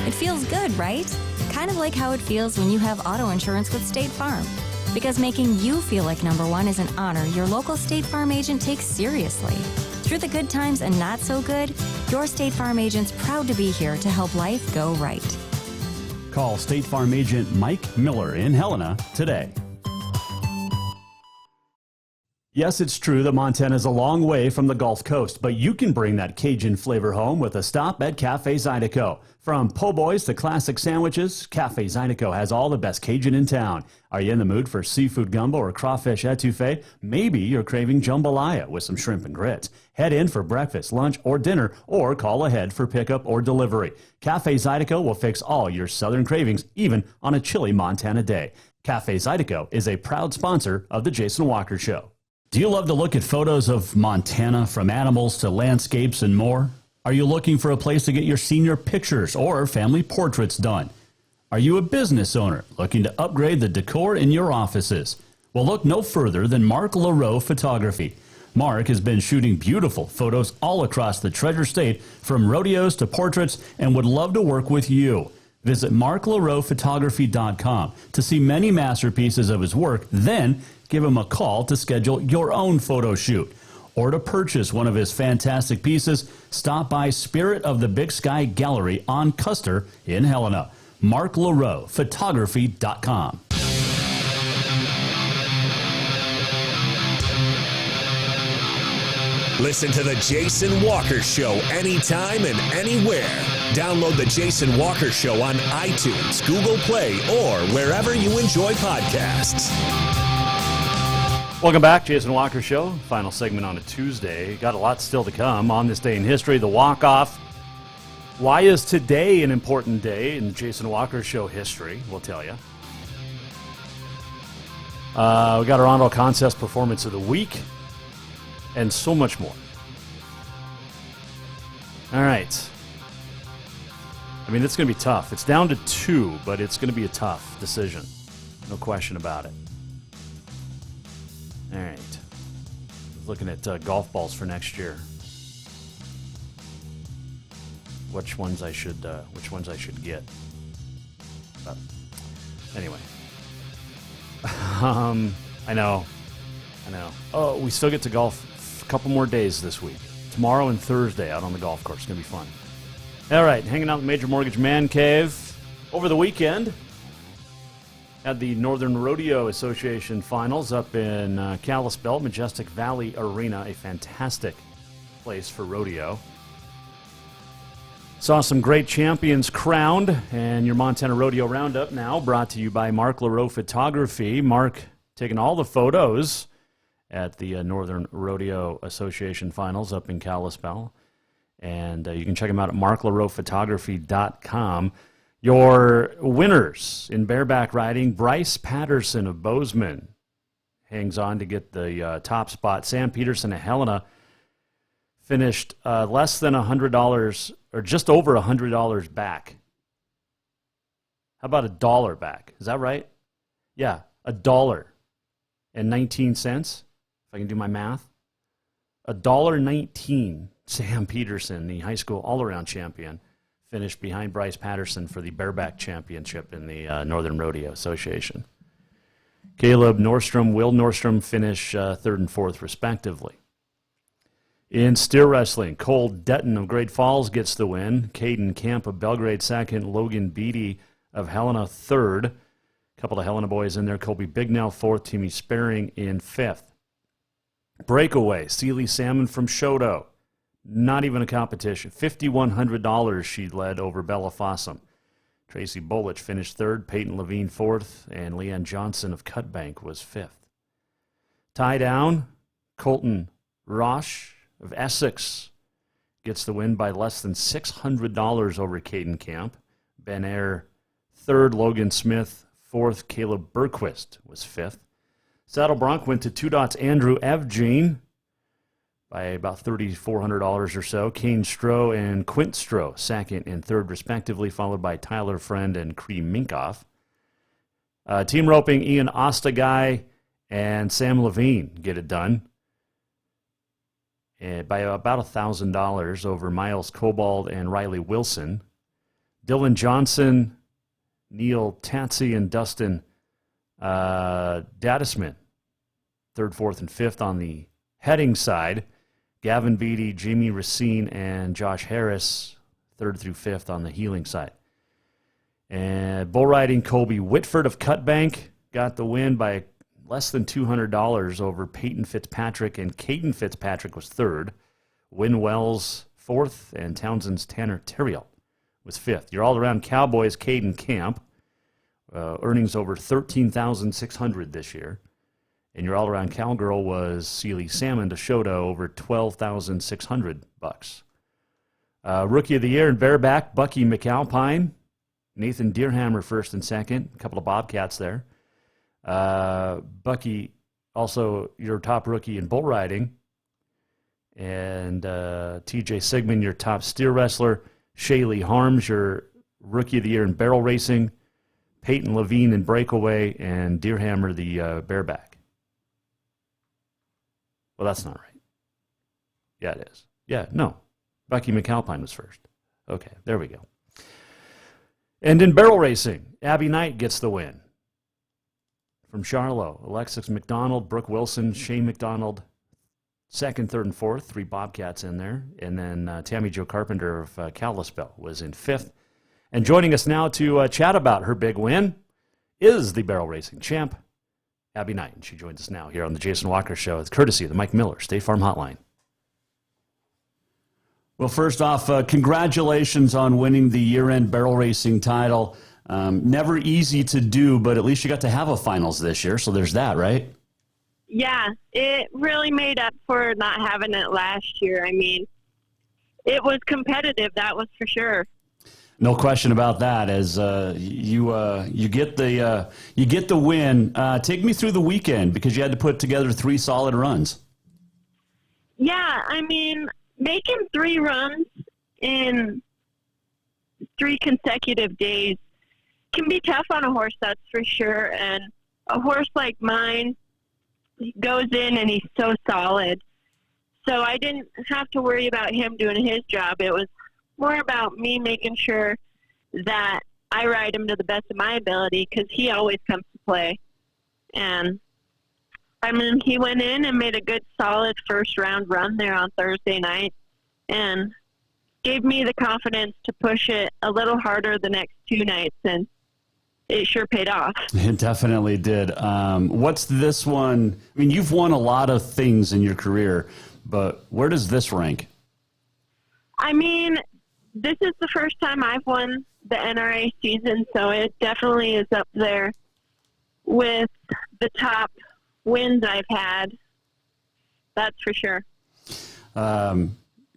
it feels good, right? Kind of like how it feels when you have auto insurance with State Farm. Because making you feel like number one is an honor your local State Farm agent takes seriously. Through the good times and not so good, your State Farm agent's proud to be here to help life go right. Call State Farm agent Mike Miller in Helena today. Yes, it's true that Montana is a long way from the Gulf Coast, but you can bring that Cajun flavor home with a stop at Cafe Zydeco. From po' boys to classic sandwiches, Cafe Zydeco has all the best Cajun in town. Are you in the mood for seafood gumbo or crawfish etouffee? Maybe you're craving jambalaya with some shrimp and grits. Head in for breakfast, lunch, or dinner, or call ahead for pickup or delivery. Cafe Zydeco will fix all your southern cravings, even on a chilly Montana day. Cafe Zydeco is a proud sponsor of The Jason Walker Show. Do you love to look at photos of Montana, from animals to landscapes and more? Are you looking for a place to get your senior pictures or family portraits done? Are you a business owner looking to upgrade the decor in your offices? Well, look no further than Mark Laro Photography. Mark has been shooting beautiful photos all across the Treasure State, from rodeos to portraits, and would love to work with you. Visit marklarophotography.com to see many masterpieces of his work, then give him a call to schedule your own photo shoot. Or to purchase one of his fantastic pieces, stop by Spirit of the Big Sky Gallery on Custer in Helena. marklarophotography.com. Listen to The Jason Walker Show anytime and anywhere. Download The Jason Walker Show on iTunes, Google Play, or wherever you enjoy podcasts. Welcome back, Jason Walker Show. Final segment on a Tuesday. Got a lot still to come on this day in history, the walk-off. Why is today an important day in the Jason Walker Show history? We'll tell you. We got our Auto Concepts Performance of the Week, and so much more. All right. I mean, it's going to be tough. It's down to 2, but it's going to be a tough decision. No question about it. All right. Looking at golf balls for next year. Which ones I should get. But anyway. I know. Oh, we still get to golf couple more days this week. Tomorrow and Thursday out on the golf course. It's going to be fun. All right, hanging out in the Major Mortgage Man Cave. Over the weekend, had the Northern Rodeo Association Finals up in Kalispell, Majestic Valley Arena, a fantastic place for rodeo. Saw some great champions crowned, and your Montana Rodeo Roundup now brought to you by Mark Laro Photography. Mark taking all the photos at the Northern Rodeo Association Finals up in Kalispell. And you can check them out at marklarophotography.com. Your winners in bareback riding, Bryce Patterson of Bozeman hangs on to get the top spot. Sam Peterson of Helena finished less than $100, or just over $100 back. How about $1 back? Is that right? Yeah, $1.19, if I can do my math. $1.19. Sam Peterson, the high school all-around champion, finished behind Bryce Patterson for the bareback championship in the Northern Rodeo Association. Caleb Nordstrom, Will Nordstrom finish third and fourth, respectively. In steer wrestling, Cole Detton of Great Falls gets the win. Caden Camp of Belgrade second. Logan Beatty of Helena third. A couple of Helena boys in there. Colby Bignell fourth. Timmy Sparing in fifth. Breakaway, Sealy Salmon from Shodo. Not even a competition. $5,100 she led over Bella Fossum. Tracy Bolich finished third. Peyton Levine fourth. And Leanne Johnson of Cutbank was fifth. Tie down, Colton Roche of Essex gets the win by less than $600 over Caden Camp. Ben Eyre third. Logan Smith fourth. Caleb Berquist was fifth. Saddle Bronc went to 2 dots. Andrew Evgene by about $3,400 or so. Kane Stroh and Quint Stroh second and third, respectively, followed by Tyler Friend and Cree Minkoff. Team roping, Ian Ostagai and Sam Levine get it done by about $1,000 over Miles Cobald and Riley Wilson. Dylan Johnson, Neil Tatsy, and Dustin Dadisman, third, fourth, and fifth on the heading side. Gavin Beatty, Jamie Racine, and Josh Harris, third through fifth on the heeling side. And bull riding, Colby Whitford of Cutbank got the win by less than $200 over Peyton Fitzpatrick, and Caden Fitzpatrick was third. Win Wells fourth, and Townsend's Tanner Terriel was fifth. Your all-around Cowboys, Caden Camp, earnings over $13,600 this year. And your all-around cowgirl was Sealy Salmon to Shodo, over $12,600. Rookie of the year in bareback, Bucky McAlpine. Nathan Deerhammer first and second. A couple of Bobcats there. Bucky, also your top rookie in bull riding. And TJ Sigmund, your top steer wrestler. Shaylee Harms, your rookie of the year in barrel racing. Peyton Levine in breakaway. And Deerhammer, the bareback. Well, that's not right. Yeah, it is. Yeah, no. Bucky McAlpine was first. Okay, there we go. And in barrel racing, Abby Knight gets the win. From Charlo, Alexis McDonald, Brooke Wilson, Shane McDonald, second, third, and fourth. 3 Bobcats in there. And then Tammy Jo Carpenter of Kalispell was in fifth. And joining us now to chat about her big win is the barrel racing champ, Abby Knight, and she joins us now here on the Jason Walker Show. It's courtesy of the Mike Miller State Farm Hotline. Well, first off, congratulations on winning the year-end barrel racing title. Never easy to do, but at least you got to have a finals this year, so there's that, right? Yeah, it really made up for not having it last year. I mean, it was competitive, that was for sure. No question about that. As you get the win. Take me through the weekend because you had to put together 3 solid runs. Yeah, I mean, making 3 runs in 3 consecutive days can be tough on a horse, that's for sure. And a horse like mine goes in and he's so solid. So I didn't have to worry about him doing his job. It was more about me making sure that I ride him to the best of my ability because he always comes to play. And I mean, he went in and made a good, solid first-round run there on Thursday night and gave me the confidence to push it a little harder the next 2 nights, and it sure paid off. It definitely did. What's this one? I mean, you've won a lot of things in your career, but where does this rank? I mean, this is the first time I've won the NRA season, so it definitely is up there with the top wins I've had. That's for sure.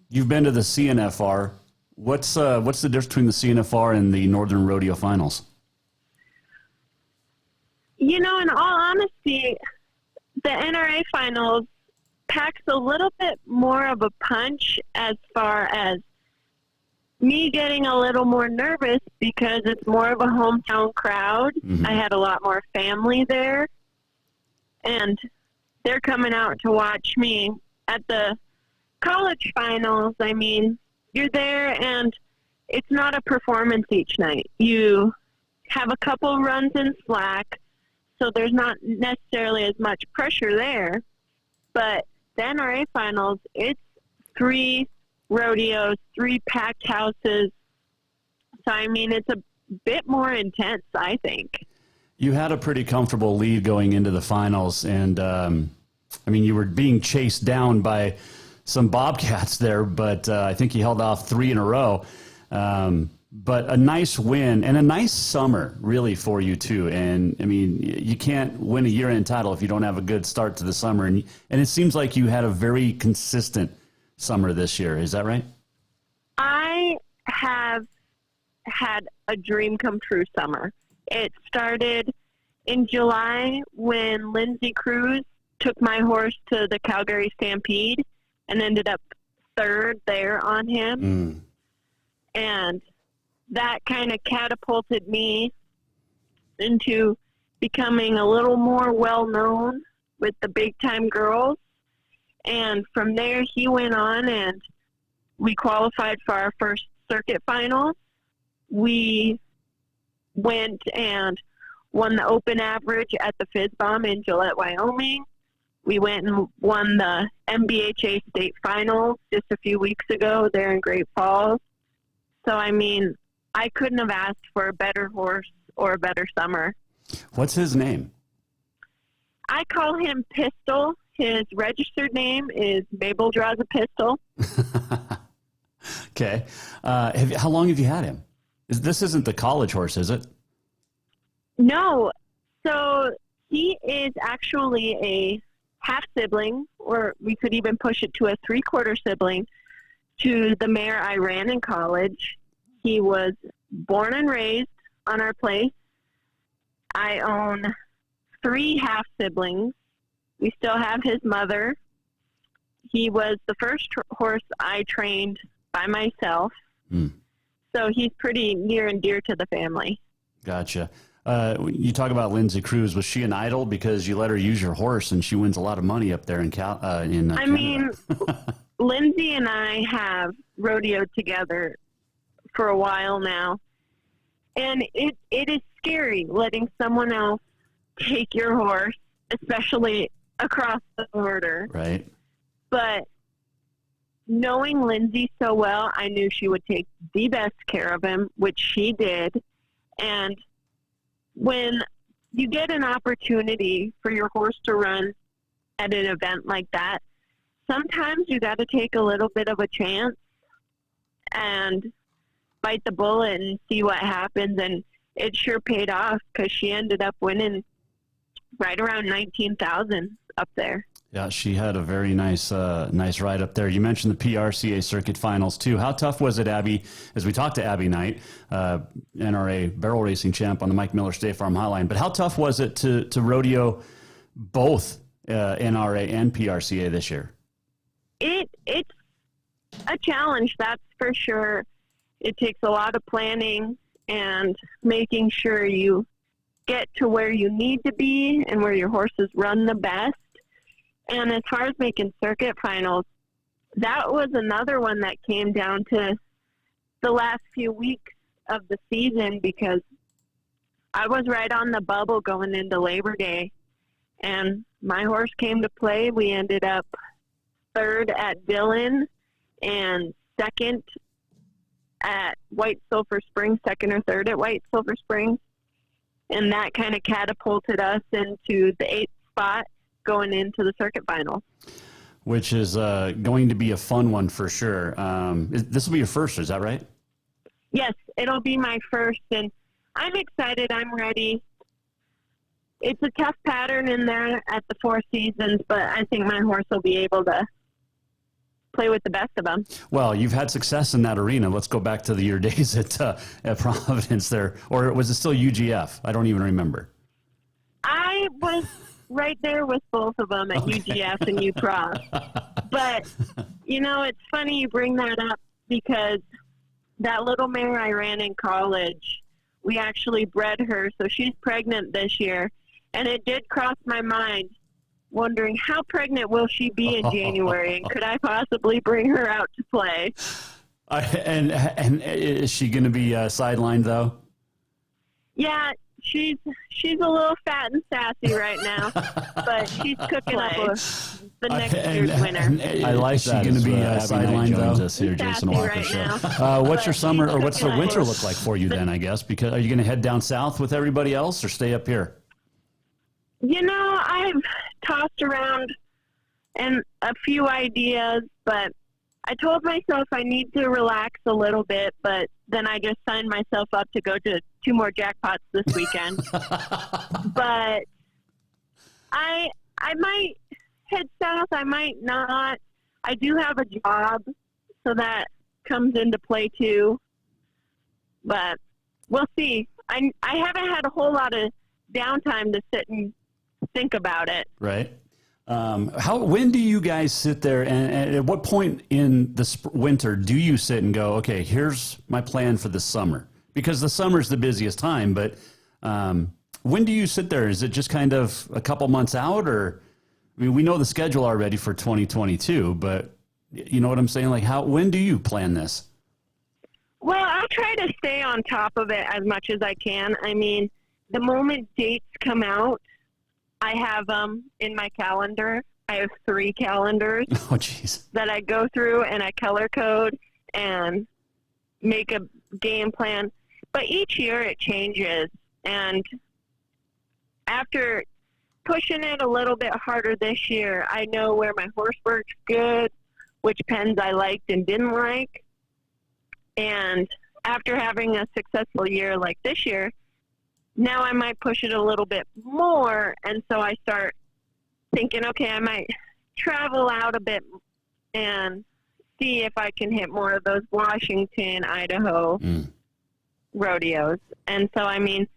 You've been to the CNFR. What's the difference between the CNFR and the Northern Rodeo Finals? You know, in all honesty, the NRA Finals packs a little bit more of a punch as far as me getting a little more nervous because it's more of a hometown crowd. Mm-hmm. I had a lot more family there, and they're coming out to watch me. At the college finals, I mean, you're there and it's not a performance each night. You have a couple runs in slack, so there's not necessarily as much pressure there. But the NRA finals, it's 3 rodeos, 3 packed houses. So, I mean, it's a bit more intense, I think. You had a pretty comfortable lead going into the finals, and, I mean, you were being chased down by some Bobcats there, but I think you held off 3 in a row. But a nice win and a nice summer, really, for you, too. And, I mean, you can't win a year-end title if you don't have a good start to the summer. And it seems like you had a very consistent summer this year. Is that right? I have had a dream come true summer. It started in July when Lindsay Cruz took my horse to the Calgary Stampede and ended up 3rd there on him. And that kind of catapulted me into becoming a little more well-known with the big-time girls. And from there, he went on and we qualified for our first circuit final. We went and won the open average at the FISBOM in Gillette, Wyoming. We went and won the MBHA state final just a few weeks ago there in Great Falls. So, I mean, I couldn't have asked for a better horse or a better summer. What's his name? I call him Pistol. His registered name is Mabel Draws a Pistol. Okay. How long have you had him? This isn't the college horse, is it? No. So he is actually a half sibling, or we could even push it to a 3/4 sibling, to the mare I ran in college. He was born and raised on our place. I own 3 half siblings. We still have his mother. He was the first horse I trained by myself. So he's pretty near and dear to the family. Gotcha. You talk about Lindsay Cruz. Was she an idol because you let her use your horse and she wins a lot of money up there in Canada? I mean, Lindsay and I have rodeoed together for a while now. And it is scary letting someone else take your horse, especially across the border. Right. But knowing Lindsay so well, I knew she would take the best care of him, which she did. And when you get an opportunity for your horse to run at an event like that, sometimes you got to take a little bit of a chance and bite the bullet and see what happens. And it sure paid off because she ended up winning right around 19,000 up there. Yeah, she had a very nice ride up there. You mentioned the PRCA circuit finals too. How tough was it, Abby, as we talked to Abby Knight, NRA barrel racing champ on the Mike Miller State Farm Highline, but how tough was it to rodeo both NRA and PRCA this year? It's a challenge, that's for sure. It takes a lot of planning and making sure you get to where you need to be and where your horses run the best. And as far as making circuit finals, that was another one that came down to the last few weeks of the season because I was right on the bubble going into Labor Day. and my horse came to play. We ended up third at Dillon and second at White Sulphur Springs, second or third at White Sulphur Springs. And that kind of catapulted us into the 8th spot going into the circuit final. Which is going to be a fun one for sure. This will be your first, is that right? Yes, it'll be my first, and I'm excited. I'm ready. It's a tough pattern in there at the Four Seasons, but I think my horse will be able to play with the best of them. Well, you've had success in that arena. Let's go back to your days at Providence there. Or was it still UGF? I don't even remember. I was right there with both of them at UGF and UPRA. But, it's funny you bring that up because that little mare I ran in college, we actually bred her, so she's pregnant this year. And it did cross my mind, wondering how pregnant will she be in January, and could I possibly bring her out to play? And is she going to be sidelined, though? Yeah, she's a little fat and sassy right now, but she's cooking up the next year's winner. I like that. Is she going to be sidelined, though? Us here, Jason Walker right Show. What's your summer, or what's the winter look like for you then, I guess? Because are you going to head down south with everybody else or stay up here? I've tossed around and a few ideas, but I told myself I need to relax a little bit, but then I just signed myself up to go to 2 more jackpots this weekend. But I might head south. I might not. I do have a job, so that comes into play too. But we'll see. I haven't had a whole lot of downtime to sit and think about it. Right. When do you guys sit there, and at what point in the winter do you sit and go, okay, here's my plan for the summer? Because the summer's the busiest time, but when do you sit there? Is it just kind of a couple months out, or, I mean, we know the schedule already for 2022, but you know what I'm saying? Like, when do you plan this? Well, I'll try to stay on top of it as much as I can. I mean, the moment dates come out, I have them in my calendar. I have 3 calendars that I go through, and I color code and make a game plan. But each year it changes. And after pushing it a little bit harder this year, I know where my horse works good, which pens I liked and didn't like. And after having a successful year like this year, now I might push it a little bit more, and so I start thinking, okay, I might travel out a bit and see if I can hit more of those Washington, Idaho rodeos. And so, I mean,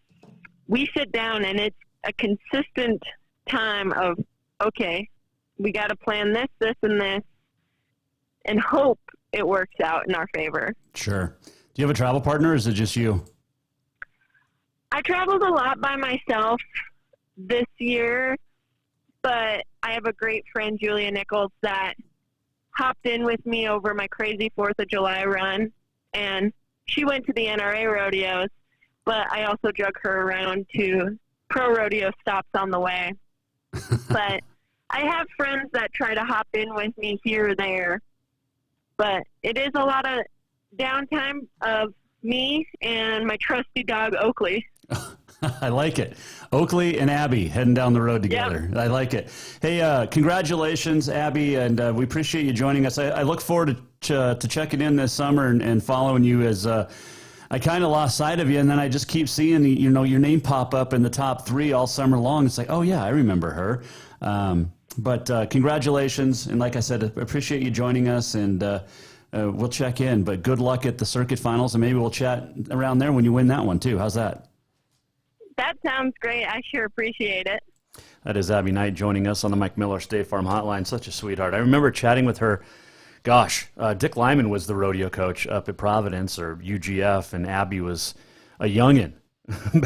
we sit down, and it's a consistent time of, okay, we got to plan this, this, and this, and hope it works out in our favor. Sure. Do you have a travel partner, or is it just you? I traveled a lot by myself this year, but I have a great friend, Julia Nichols, that hopped in with me over my crazy 4th of July run, and she went to the NRA rodeos, but I also drug her around to pro rodeo stops on the way. But I have friends that try to hop in with me here or there, but it is a lot of downtime of me and my trusty dog, Oakley. I like it. Oakley and Abby heading down the road together. Yep. I like it. Hey, congratulations, Abby, and we appreciate you joining us. I look forward to checking in this summer and following you as I kind of lost sight of you, and then I just keep seeing your name pop up in the top 3 all summer long. It's like, oh, yeah, I remember her. But congratulations, and like I said, I appreciate you joining us, and we'll check in. But good luck at the circuit finals, and maybe we'll chat around there when you win that one, too. How's that? That sounds great. I sure appreciate it. That is Abby Knight joining us on the Mike Miller State Farm Hotline. Such a sweetheart. I remember chatting with her. Gosh, Dick Lyman was the rodeo coach up at Providence or UGF, and Abby was a youngin'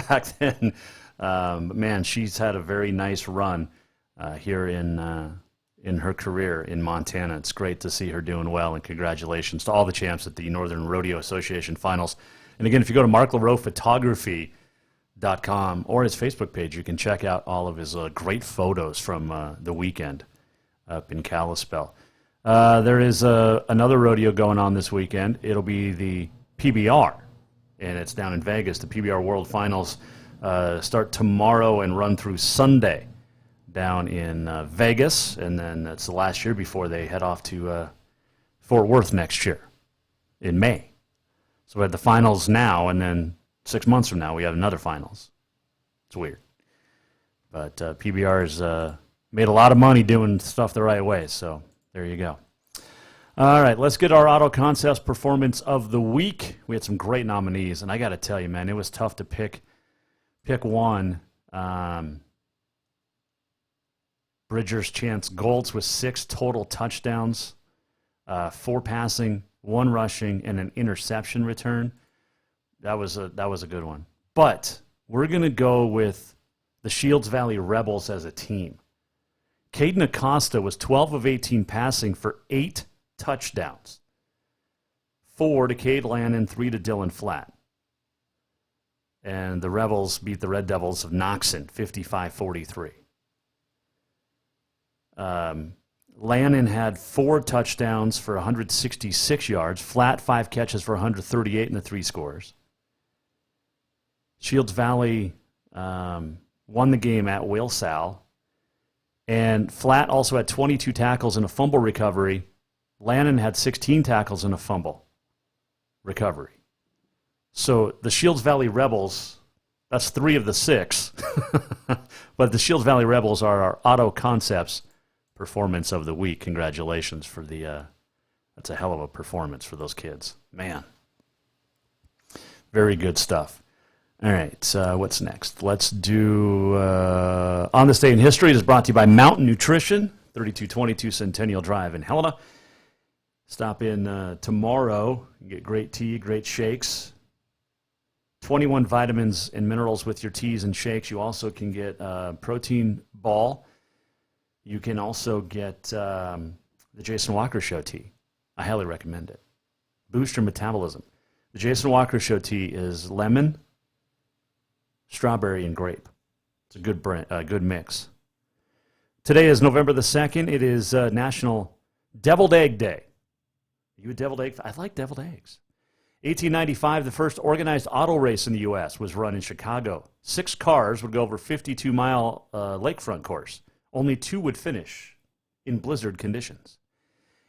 back then. Man, she's had a very nice run here in her career in Montana. It's great to see her doing well, and congratulations to all the champs at the Northern Rodeo Association Finals. And again, if you go to Mark LaRoe Photography, KMihelish.com or his Facebook page. You can check out all of his great photos from the weekend up in Kalispell. There is another rodeo going on this weekend. It'll be the PBR, and it's down in Vegas. The PBR World Finals start tomorrow and run through Sunday down in Vegas, and then it's the last year before they head off to Fort Worth next year in May. So we have the finals now, and then 6 months from now we have another finals. It's weird. But PBR's made a lot of money doing stuff the right way, so there you go. All right, let's get our Auto Concepts Performance of the Week. We had some great nominees, and I got to tell you, man, it was tough to pick one. Bridger's Chance Goltz with 6 total touchdowns, 4 passing, 1 rushing, and an interception return. That was a good one. But we're going to go with the Shields Valley Rebels as a team. Caden Acosta was 12 of 18 passing for 8 touchdowns. 4 to Cade Lannon, 3 to Dylan Flatt. And the Rebels beat the Red Devils of Knoxon, 55-43. Lannon had 4 touchdowns for 166 yards. Flatt, 5 catches for 138 in the 3 scores. Shields Valley won the game at Wilsall. And Flatt also had 22 tackles and a fumble recovery. Lannon had 16 tackles and a fumble recovery. So the Shields Valley Rebels, that's 3 of the 6. But the Shields Valley Rebels are our Auto Concepts Performance of the Week. Congratulations for that's a hell of a performance for those kids. Man. Very good stuff. All right, what's next? Let's do On This Day in History. It is brought to you by Mountain Nutrition, 3222 Centennial Drive in Helena. Stop in tomorrow and get great tea, great shakes. 21 vitamins and minerals with your teas and shakes. You also can get a protein ball. You can also get the Jason Walker Show tea. I highly recommend it. Boost your metabolism. The Jason Walker Show tea is lemon, strawberry, and grape. It's a good mix. Today is November the 2nd. It is National Deviled Egg Day. Are you a deviled egg? I like deviled eggs. 1895, the first organized auto race in the U.S. was run in Chicago. 6 cars would go over 52-mile lakefront course. Only 2 would finish in blizzard conditions.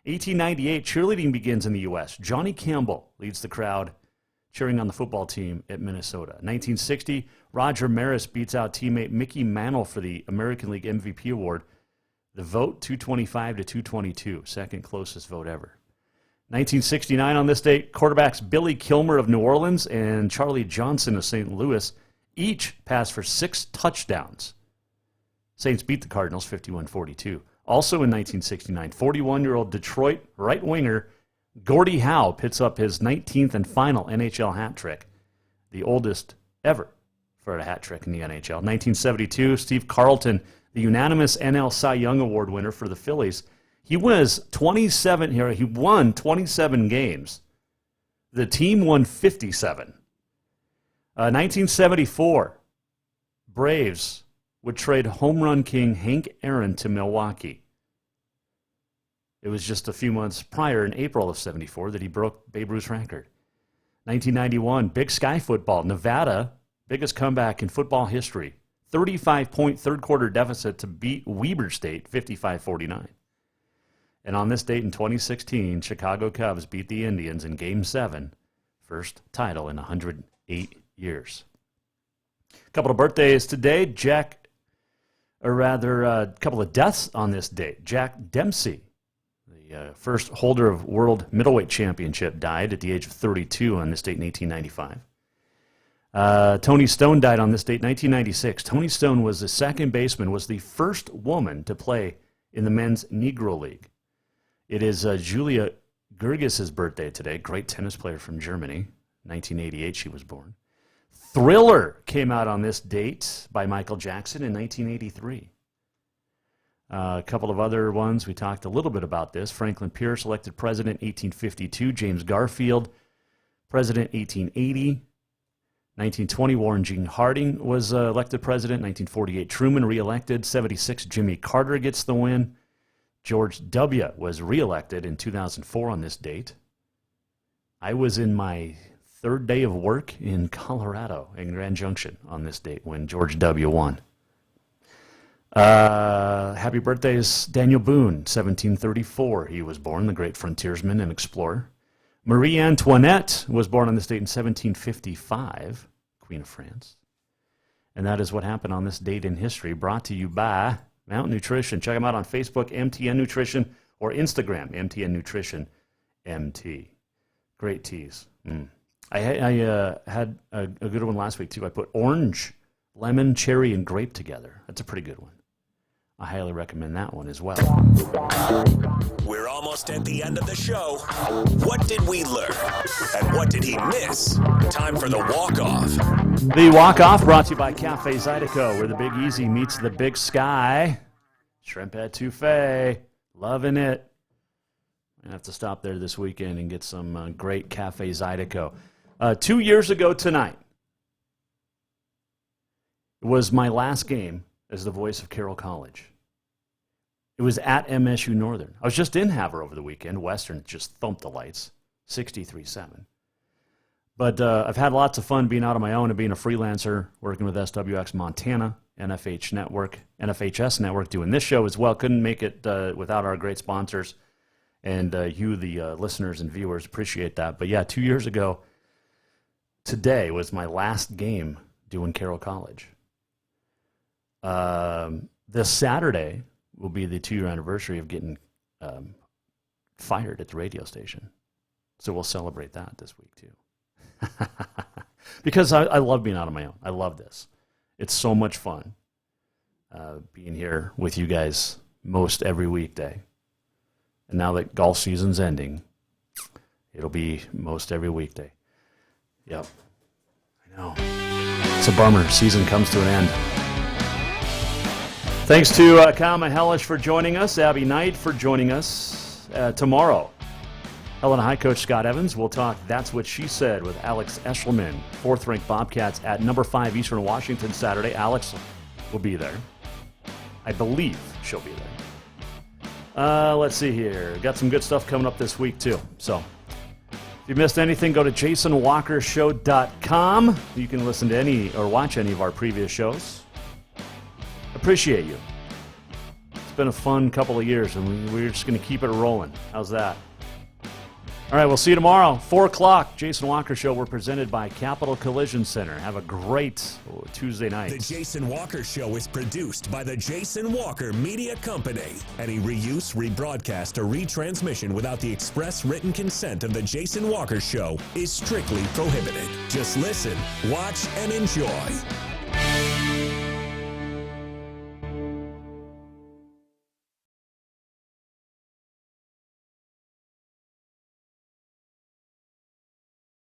1898, cheerleading begins in the U.S. Johnny Campbell leads the crowd cheering on the football team at Minnesota. 1960, Roger Maris beats out teammate Mickey Mantle for the American League MVP award. The vote, 225 to 222, second closest vote ever. 1969, on this date, quarterbacks Billy Kilmer of New Orleans and Charlie Johnson of St. Louis each passed for 6 touchdowns. Saints beat the Cardinals 51-42. Also in 1969, 41-year-old Detroit right winger Gordie Howe picks up his 19th and final NHL hat trick, the oldest ever for a hat trick in the NHL. 1972, Steve Carlton, the unanimous NL Cy Young Award winner for the Phillies. He won 27 games. The team won 57. 1974, Braves would trade home run king Hank Aaron to Milwaukee. It was just a few months prior, in April of 74, that he broke Babe Ruth's record. 1991, Big Sky football. Nevada, biggest comeback in football history. 35-point third-quarter deficit to beat Weber State, 55-49. And on this date in 2016, Chicago Cubs beat the Indians in Game 7, first title in 108 years. A couple of birthdays today. A couple of deaths on this date. Jack Dempsey, the first holder of World Middleweight Championship, died at the age of 32 on this date in 1895. Tony Stone died on this date in 1996. Tony Stone was the second baseman, was the first woman to play in the Men's Negro League. It is Julia Gerges' birthday today, great tennis player from Germany. 1988 she was born. Thriller came out on this date by Michael Jackson in 1983. A couple of other ones, we talked a little bit about this. Franklin Pierce, elected president 1852. James Garfield, president 1880. 1920, Warren G. Harding was elected president. 1948, Truman reelected. 76, Jimmy Carter gets the win. George W. was reelected in 2004 on this date. I was in my third day of work in Colorado, in Grand Junction, on this date when George W. won. Happy birthdays, Daniel Boone, 1734. He was born, the great frontiersman and explorer. Marie Antoinette was born on this date in 1755, Queen of France. And that is what happened on this date in history, brought to you by Mountain Nutrition. Check them out on Facebook, MTN Nutrition, or Instagram, MTN Nutrition, MT. Great teas. I had a good one last week, too. I put orange, lemon, cherry, and grape together. That's a pretty good one. I highly recommend that one as well. We're almost at the end of the show. What did we learn? And what did he miss? Time for the walk-off. The walk-off brought to you by Cafe Zydeco, where the Big Easy meets the Big Sky. Shrimp etouffee. Loving it. I have to stop there this weekend and get some great Cafe Zydeco. 2 years ago tonight was my last game as the voice of Carroll College. It was at MSU Northern. I was just in Havre over the weekend. Western just thumped the lights, 63-7. But I've had lots of fun being out on my own and being a freelancer, working with SWX Montana, NFHS Network, doing this show as well. Couldn't make it without our great sponsors. And you, the listeners and viewers, appreciate that. But yeah, 2 years ago, today was my last game doing Carroll College. This Saturday will be the 2-year anniversary of getting fired at the radio station. So we'll celebrate that this week, too. Because I love being out on my own. I love this. It's so much fun being here with you guys most every weekday. And now that golf season's ending, it'll be most every weekday. Yep. I know. It's a bummer. Season comes to an end. Thanks to Kyle Mihelish for joining us, Abby Knight for joining us. Tomorrow, Helena High Coach Scott Evans will talk That's What She Said with Alex Eshelman, 4th-ranked Bobcats at number 5 Eastern Washington Saturday. Alex will be there. I believe she'll be there. Let's see here. Got some good stuff coming up this week, too. So if you missed anything, go to jasonwalkershow.com. You can listen to any or watch any of our previous shows. Appreciate you. It's been a fun couple of years, and we're just going to keep it rolling. How's that? All right, we'll see you tomorrow, 4 o'clock. Jason Walker Show. We're presented by Capital Collision Center. Have a great Tuesday night. The Jason Walker Show is produced by the Jason Walker Media Company. Any reuse, rebroadcast, or retransmission without the express written consent of the Jason Walker Show is strictly prohibited. Just listen, watch, and enjoy.